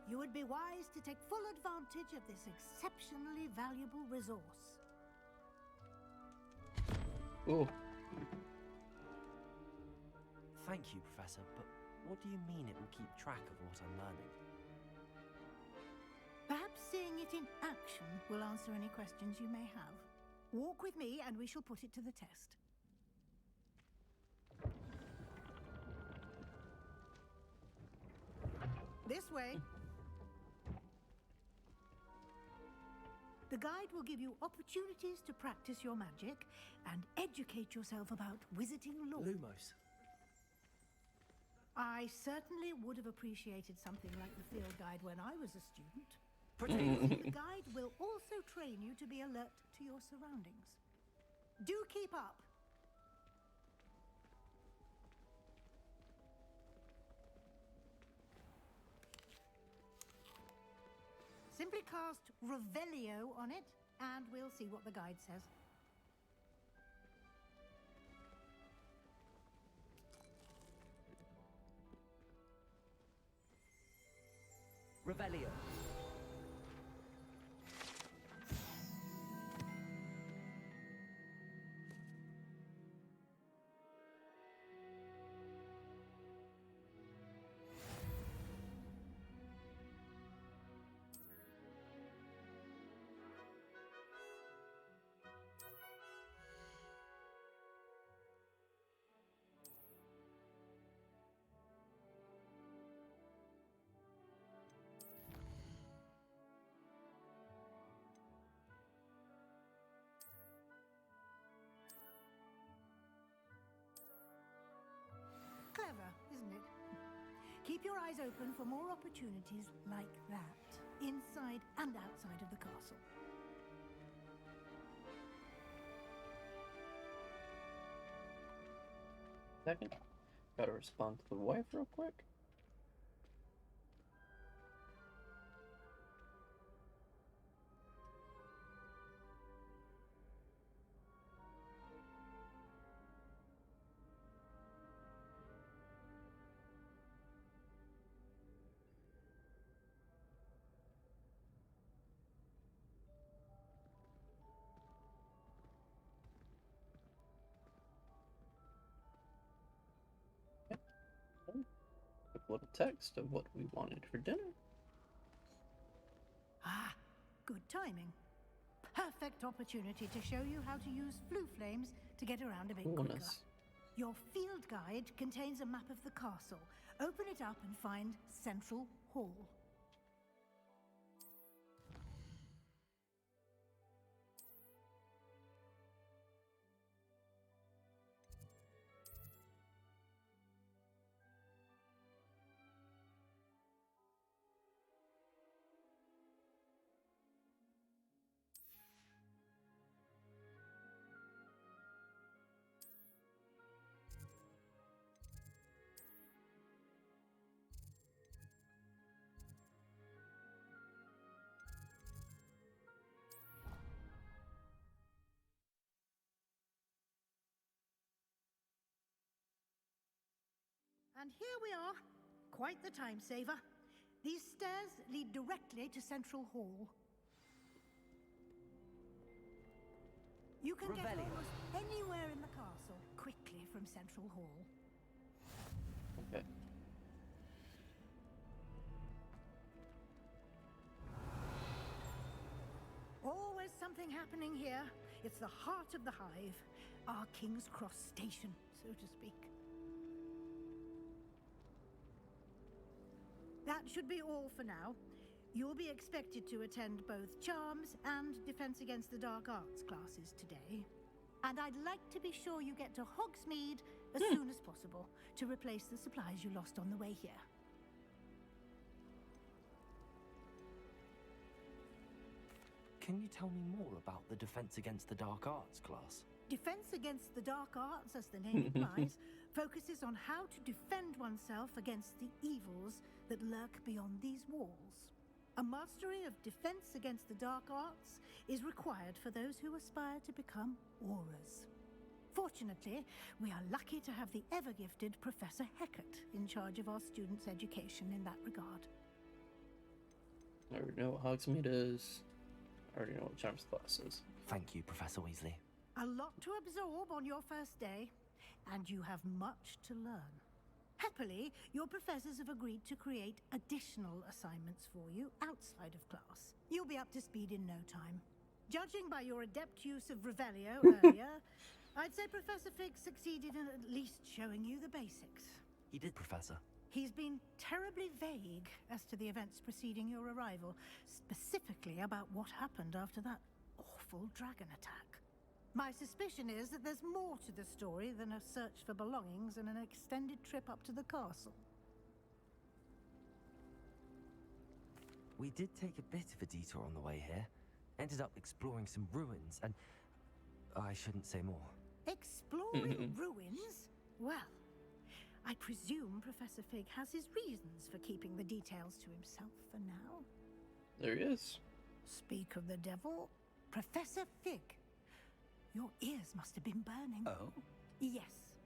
You would be wise to take full advantage of this exceptionally valuable resource. Ooh. Thank you, Professor, but what do you mean it will keep track of what I'm learning? Perhaps seeing it in action will answer any questions you may have. Walk with me and we shall put it to the test. This way. The guide will give you opportunities to practice your magic and educate yourself about wizarding lore. Lumos. I certainly would have appreciated something like the field guide when I was a student. The guide will also train you to be alert to your surroundings. Do keep up. Simply cast Revelio on it, and we'll see what the guide says. Revelio. Keep your eyes open for more opportunities like that, inside and outside of the castle. Second. Gotta respond to the wife real quick. Quick little text of what we wanted for dinner. Ah, good timing. Perfect opportunity to show you how to use flue flames to get around a bit quicker. Coolness. Your field guide contains a map of the castle. Open it up and find Central Hall. And here we are. Quite the time saver. These stairs lead directly to Central Hall. You can get almost anywhere in the castle quickly from Central Hall. Okay. Always something happening here. It's the heart of the hive. Our King's Cross station, so to speak. That should be all for now. You'll be expected to attend both Charms and Defense Against the Dark Arts classes today. And I'd like to be sure you get to Hogsmeade as soon as possible to replace the supplies you lost on the way here. Can you tell me more about the Defense Against the Dark Arts class? Defense Against the Dark Arts, as the name implies, focuses on how to defend oneself against the evils that lurk beyond these walls. A mastery of Defense Against the Dark Arts is required for those who aspire to become Aurors. Fortunately, we are lucky to have the ever-gifted Professor Hecat in charge of our students' education in that regard. I already know what Hogsmeade is. I already know what Charms class is. Thank you, Professor Weasley. A lot to absorb on your first day, and you have much to learn. Happily, your professors have agreed to create additional assignments for you outside of class. You'll be up to speed in no time. Judging by your adept use of Revelio earlier, I'd say Professor Fig succeeded in at least showing you the basics. He did, Professor. He's been terribly vague as to the events preceding your arrival, specifically about what happened after that awful dragon attack. My suspicion is that there's more to the story than a search for belongings and an extended trip up to the castle. We did take a bit of a detour on the way here. Ended up exploring some ruins and... I shouldn't say more. Exploring ruins? Well, I presume Professor Fig has his reasons for keeping the details to himself for now. There he is. Speak of the devil, Professor Fig. Your ears must have been burning. Oh? Yes.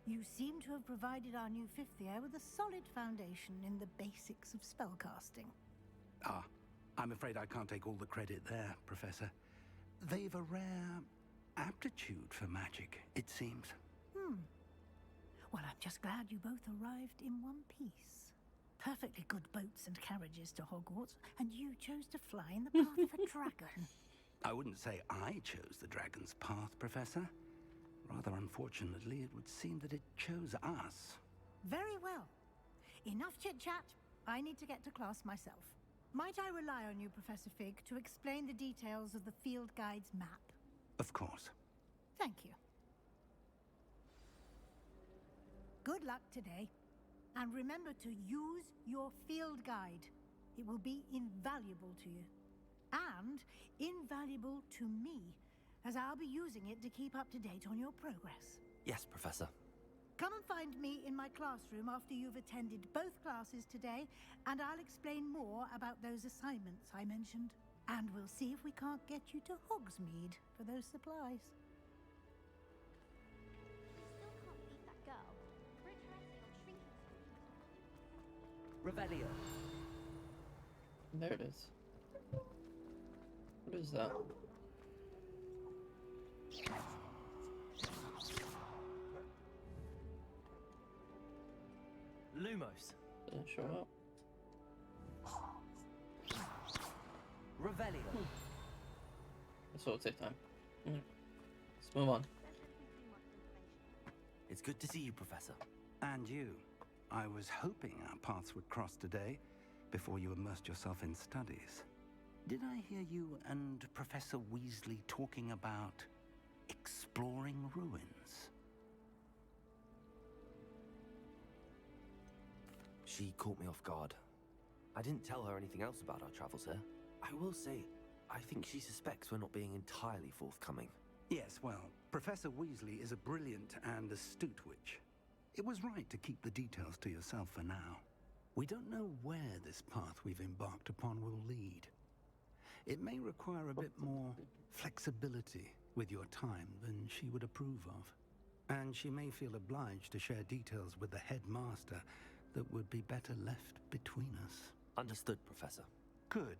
You seem to have provided our new fifth year with a solid foundation in the basics of spellcasting. Ah, I'm afraid I can't take all the credit there, Professor. They've a rare aptitude for magic, it seems. Well, I'm just glad you both arrived in one piece. Perfectly good boats and carriages to Hogwarts, and you chose to fly in the path of a dragon. I wouldn't say I chose the dragon's path, Professor. Rather unfortunately, it would seem that it chose us. Very well. Enough chit-chat. I need to get to class myself. Might I rely on you, Professor Fig, to explain the details of the field guide's map? Of course. Thank you. Good luck today. And remember to use your field guide. It will be invaluable to you. And invaluable to me, as I'll be using it to keep up to date on your progress. Yes, Professor. Come and find me in my classroom after you've attended both classes today, and I'll explain more about those assignments I mentioned. And we'll see if we can't get you to Hogsmeade for those supplies. Still can't beat that girl. Bridge resting on shrinking solutions. Revelio. There it is. What is that? Lumos. Doesn't show up. Revelio. So it'll take time. Alright. Let's move on. It's good to see you, Professor. And you. I was hoping our paths would cross today before you immersed yourself in studies. Did I hear you and Professor Weasley talking about exploring ruins? She caught me off guard. I didn't tell her anything else about our travels here. I will say, I think she suspects we're not being entirely forthcoming. Yes, well, Professor Weasley is a brilliant and astute witch. It was right to keep the details to yourself for now. We don't know where this path we've embarked upon will lead. It may require a bit more flexibility with your time than she would approve of. And she may feel obliged to share details with the headmaster that would be better left between us. Understood, Professor. Good.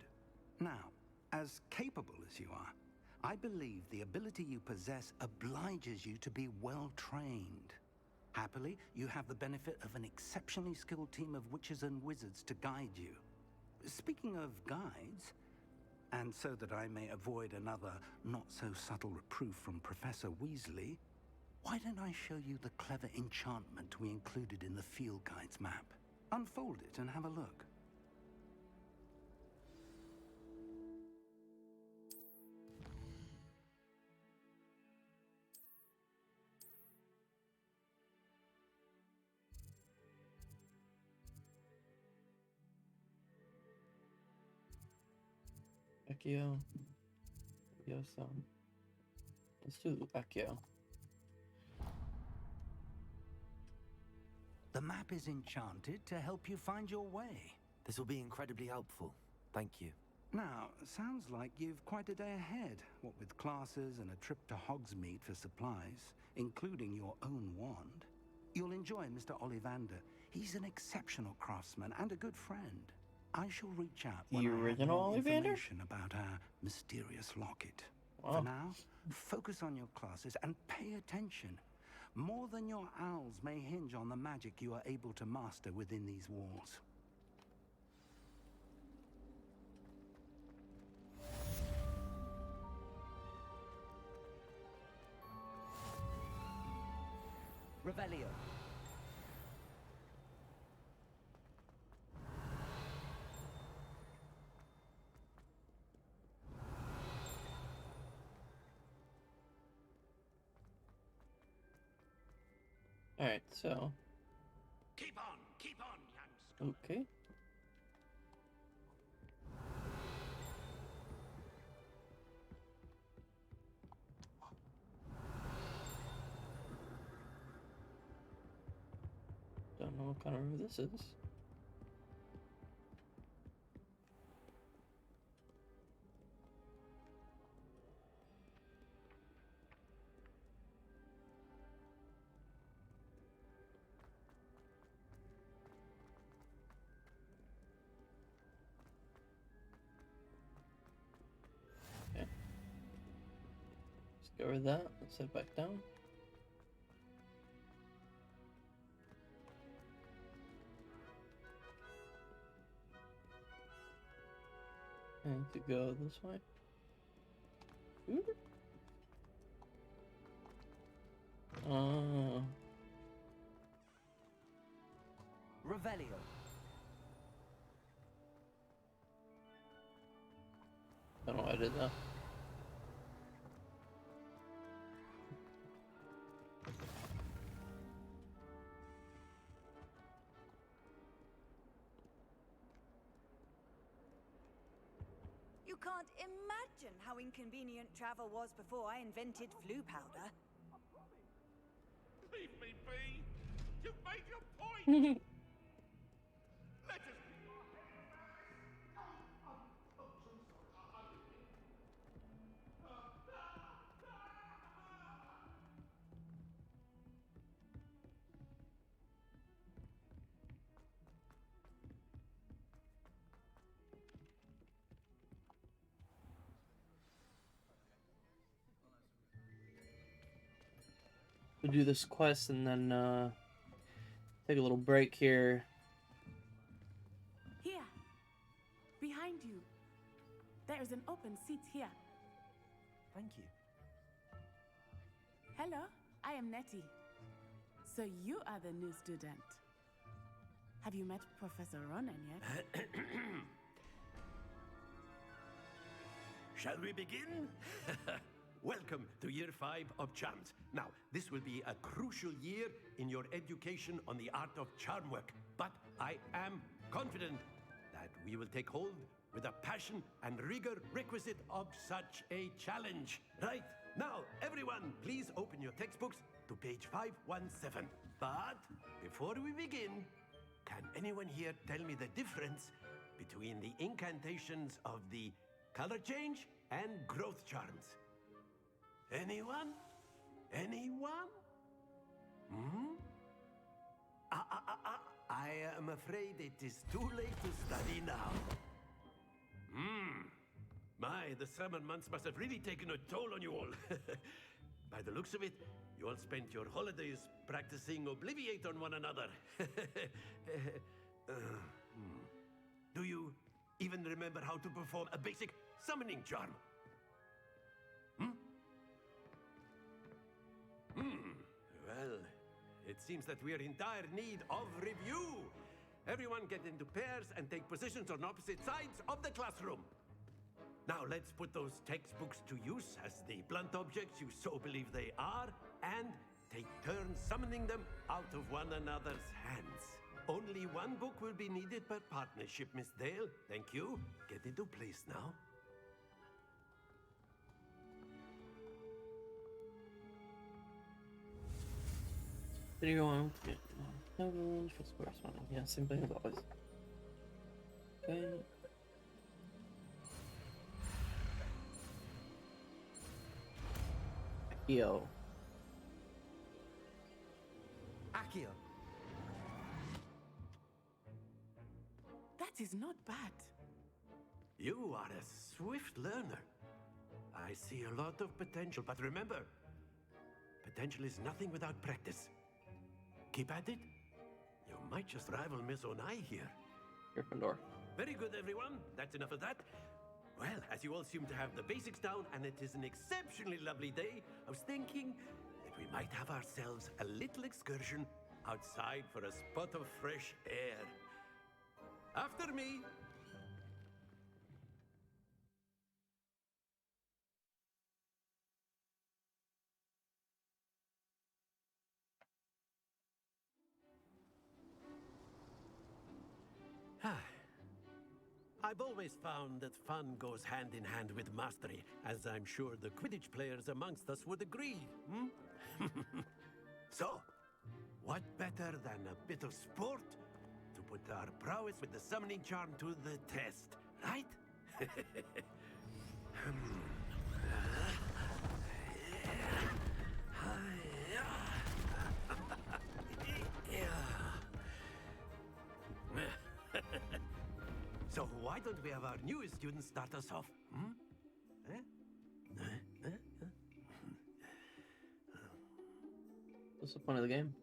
Now, as capable as you are, I believe the ability you possess obliges you to be well trained. Happily, you have the benefit of an exceptionally skilled team of witches and wizards to guide you. Speaking of guides, and so that I may avoid another not-so-subtle reproof from Professor Weasley, why don't I show you the clever enchantment we included in the field guide's map? Unfold it and have a look. Accio. Leviosa. Let's do Accio. The map is enchanted to help you find your way. This will be incredibly helpful. Thank you. Now, sounds like you've quite a day ahead, what with classes and a trip to Hogsmeade for supplies, including your own wand. You'll enjoy Mr. Ollivander. He's an exceptional craftsman and a good friend. I shall reach out when The I have original more Ollivander? information about our mysterious locket. Wow. For now, focus on your classes and pay attention. More than your owls may hinge on the magic you are able to master within these walls. Revelio. Alright, so. Keep on, young Scot. Okay. Don't know what kind of river this is. Okay. Let's go over that. Let's head back down. And to go this way. Ooh. Oh. Revelio. Don't know why I did that. You can't imagine how inconvenient travel was before I invented flu powder. Leave me be! You've made your point! Let us... We'll do this quest and then take a little break here. Here, behind you. There is an open seat here. Thank you. Hello, I am Nettie. So you are the new student. Have you met Professor Ronan yet? Shall we begin? Welcome to Year 5 of Charms. Now, this will be a crucial year in your education on the art of charm work, but I am confident that we will take hold with the passion and rigor requisite of such a challenge. Right, now, everyone, please open your textbooks to page 517. But before we begin, can anyone here tell me the difference between the incantations of the color change and growth charms? Anyone? Anyone? Hmm? I am afraid it is too late to study now. My, the summer months must have really taken a toll on you all. By the looks of it, you all spent your holidays practicing Obliviate on one another. Do you even remember how to perform a basic summoning charm? Well, it seems that we are in dire need of review. Everyone get into pairs and take positions on opposite sides of the classroom. Now let's put those textbooks to use as the blunt objects you so believe they are, and take turns summoning them out of one another's hands. Only one book will be needed per partnership, Miss Dale. Thank you. Get into place now. Video on levels for corresponding. Yeah, same thing as always. Okay. Yo. Accio. That is not bad. You are a swift learner. I see a lot of potential, but remember, potential is nothing without practice. Keep at it. You might just rival Miss Onai here. Gryffindor. Very good, everyone. That's enough of that. Well, as you all seem to have the basics down, and it is an exceptionally lovely day, I was thinking that we might have ourselves a little excursion outside for a spot of fresh air. After me. I've always found that fun goes hand in hand with mastery, as I'm sure the Quidditch players amongst us would agree. So, what better than a bit of sport to put our prowess with the summoning charm to the test, right? So why don't we have our newest student start us off? What's the point of the game?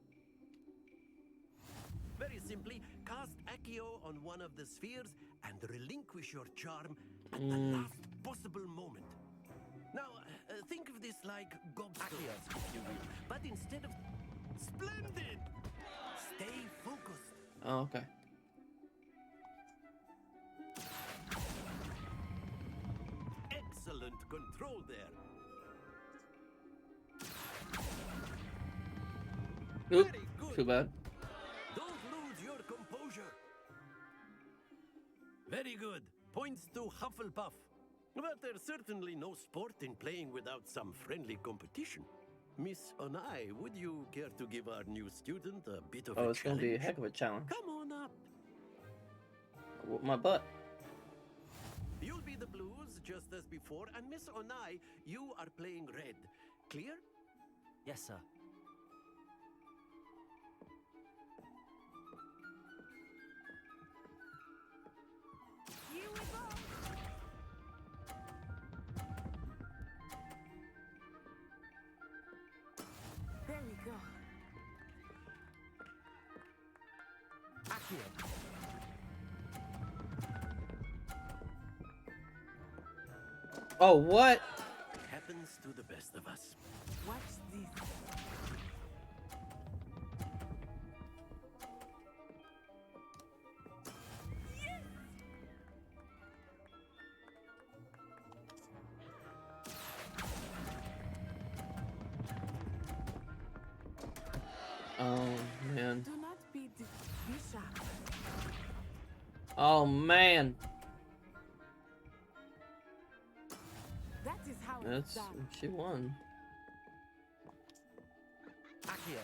Very simply, cast Accio on one of the spheres and relinquish your charm at the last possible moment. Now, think of this like gobstones, if you will, but instead of... Splendid! Stay focused. Oh, okay. Excellent control there. Oop, Very good. too bad. Don't lose your composure. Very good. Points to Hufflepuff. But there's certainly no sport in playing without some friendly competition. Miss Onai, would you care to give our new student a bit of Oh, a it's gonna challenge? be a heck of a challenge. Come on up. Whoop my butt. You'll be the blues just as before, and Miss Onai, you are playing red. Clear? Yes, sir. Here we go. There we go. Accio. Oh, what? Happens to the best of us. Watch this. Oh, man. Do not be bishop. Oh, man. That is how it's That's... done. She won. Accio.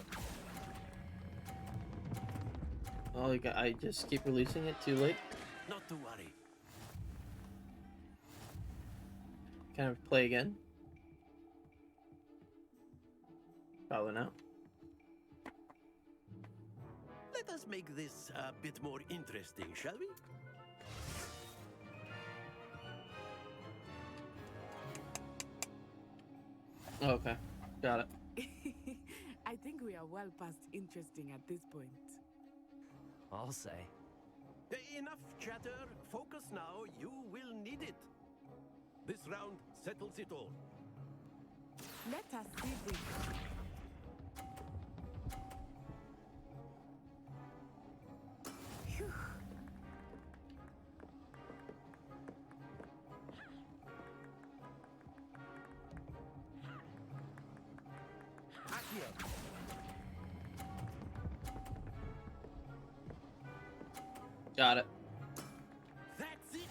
Oh, I just keep releasing it too late. Not to worry. Can I play again? Probably not. Let us make this a bit more interesting, shall we? Okay, got it. I think we are well past interesting at this point. I'll say. Enough chatter. Focus now. You will need it. This round settles it all. Let us see this. Phew. Accio. Got it. That's it.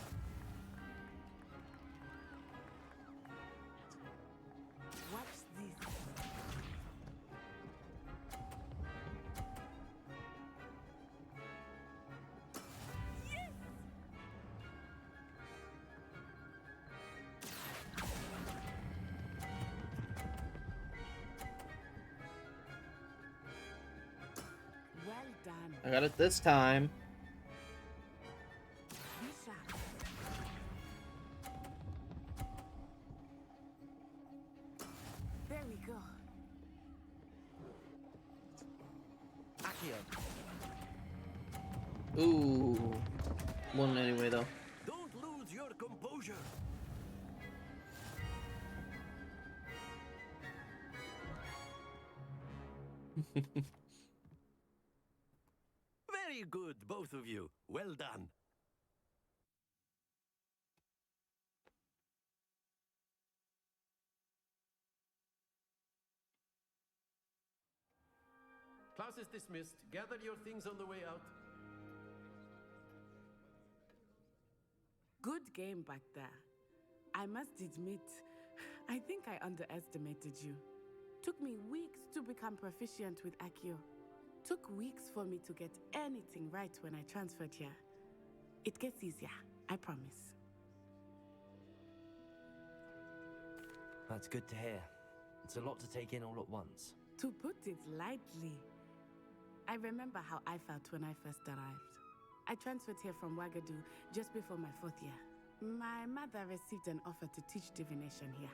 Watch this. Well done. I got it this time. Bishop. There we go. Accio. Ooh. Won anyway, though. Don't lose your composure. Very good, both of you. Well done. Class is dismissed. Gather your things on the way out. Good game back there. I must admit, I think I underestimated you. Took me weeks to become proficient with Accio. Took weeks for me to get anything right when I transferred here. It gets easier, I promise. That's good to hear. It's a lot to take in all at once. To put it lightly, I remember how I felt when I first arrived. I transferred here from Wagadu just before my 4th year. My mother received an offer to teach divination here.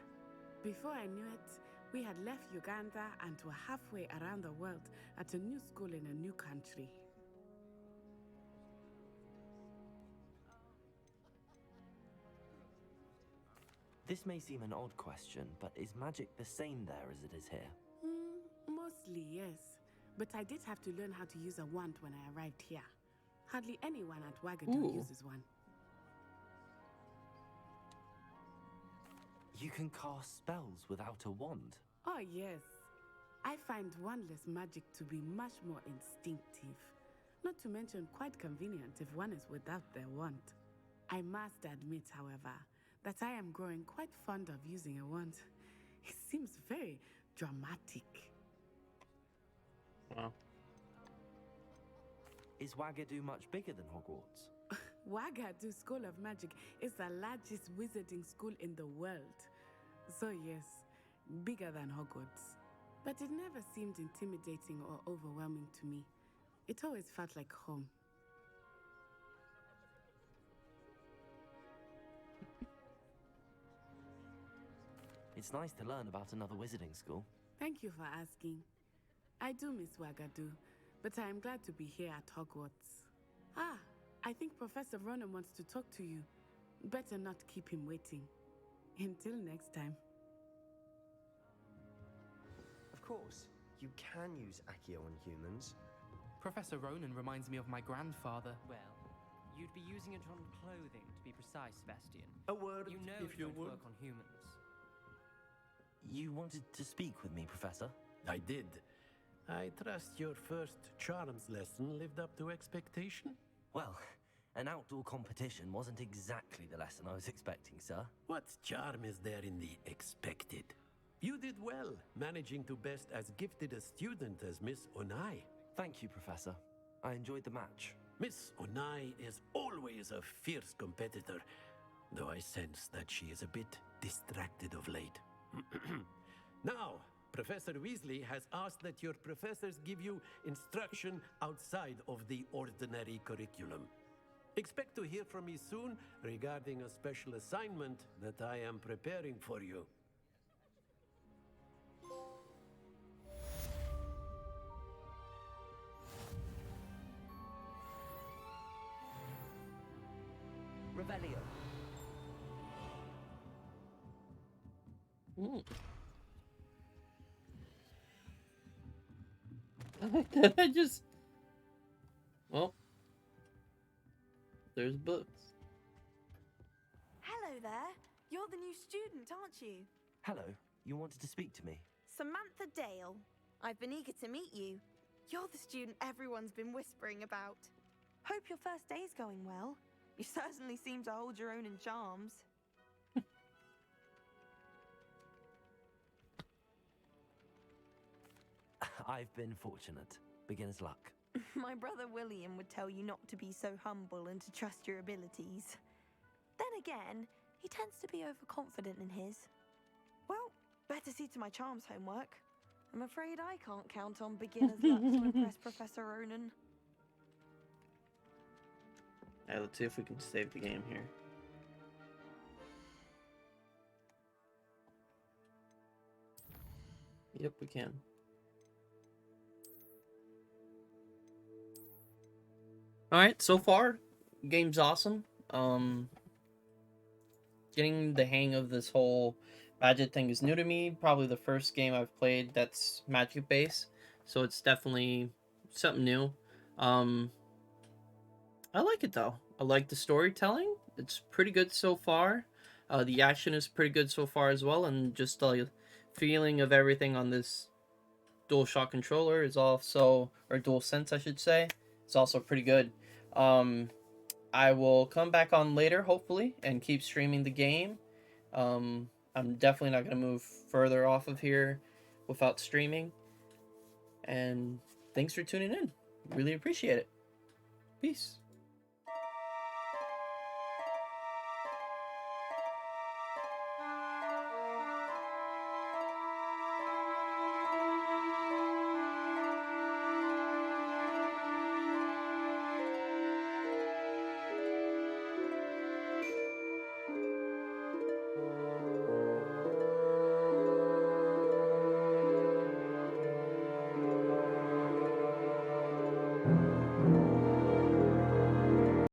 Before I knew it, we had left Uganda and were halfway around the world at a new school in a new country. This may seem an odd question, but is magic the same there as it is here? Mostly, yes. But I did have to learn how to use a wand when I arrived here. Hardly anyone at Wagadu uses one. You can cast spells without a wand. Oh, yes. I find wandless magic to be much more instinctive. Not to mention quite convenient if one is without their wand. I must admit, however, that I am growing quite fond of using a wand. It seems very dramatic. Wow. Is Wagadu much bigger than Hogwarts? Wagadu School of Magic is the largest wizarding school in the world. So yes, bigger than Hogwarts. But it never seemed intimidating or overwhelming to me. It always felt like home. It's nice to learn about another wizarding school. Thank you for asking. I do miss Wagadu, but I am glad to be here at Hogwarts. Ah, I think Professor Ronan wants to talk to you. Better not keep him waiting. Until next time. Of course, you can use Accio on humans. Professor Ronan reminds me of my grandfather. Well, you'd be using it on clothing, to be precise, Sebastian. A word, You know if it you won't would. work on humans. You wanted to speak with me, Professor? I did. I trust your first charms lesson lived up to expectation? Well, an outdoor competition wasn't exactly the lesson I was expecting, sir. What charm is there in the expected? You did well, managing to best as gifted a student as Miss Onai. Thank you, Professor. I enjoyed the match. Miss Onai is always a fierce competitor, though I sense that she is a bit distracted of late. Now, Professor Weasley has asked that your professors give you instruction outside of the ordinary curriculum. Expect to hear from me soon regarding a special assignment that I am preparing for you. Revelio. I like that. I just. Well, there's books. Hello there. You're the new student, aren't you? Hello, you wanted to speak to me? Samantha Dale. I've been eager to meet you. You're the student everyone's been whispering about. Hope your first day's going well. You certainly seem to hold your own in charms. I've been fortunate. Beginner's luck. My brother William would tell you not to be so humble and to trust your abilities. Then again, he tends to be overconfident in his. Well, better see to my charms homework. I'm afraid I can't count on beginner's luck to impress Professor Ronan. Alright, let's see if we can save the game here. Yep, we can. Alright, so far, game's awesome. Getting the hang of this whole magic thing is new to me. Probably the first game I've played that's magic based, so it's definitely something new. I like it though. I like the storytelling. It's pretty good so far. The action is pretty good so far as well, and just the feeling of everything on this DualShock controller is also, or DualSense I should say, it's also pretty good. I will come back on later, hopefully, and keep streaming the game. I'm definitely not going to move further off of here without streaming. And thanks for tuning in. Really appreciate it. Peace.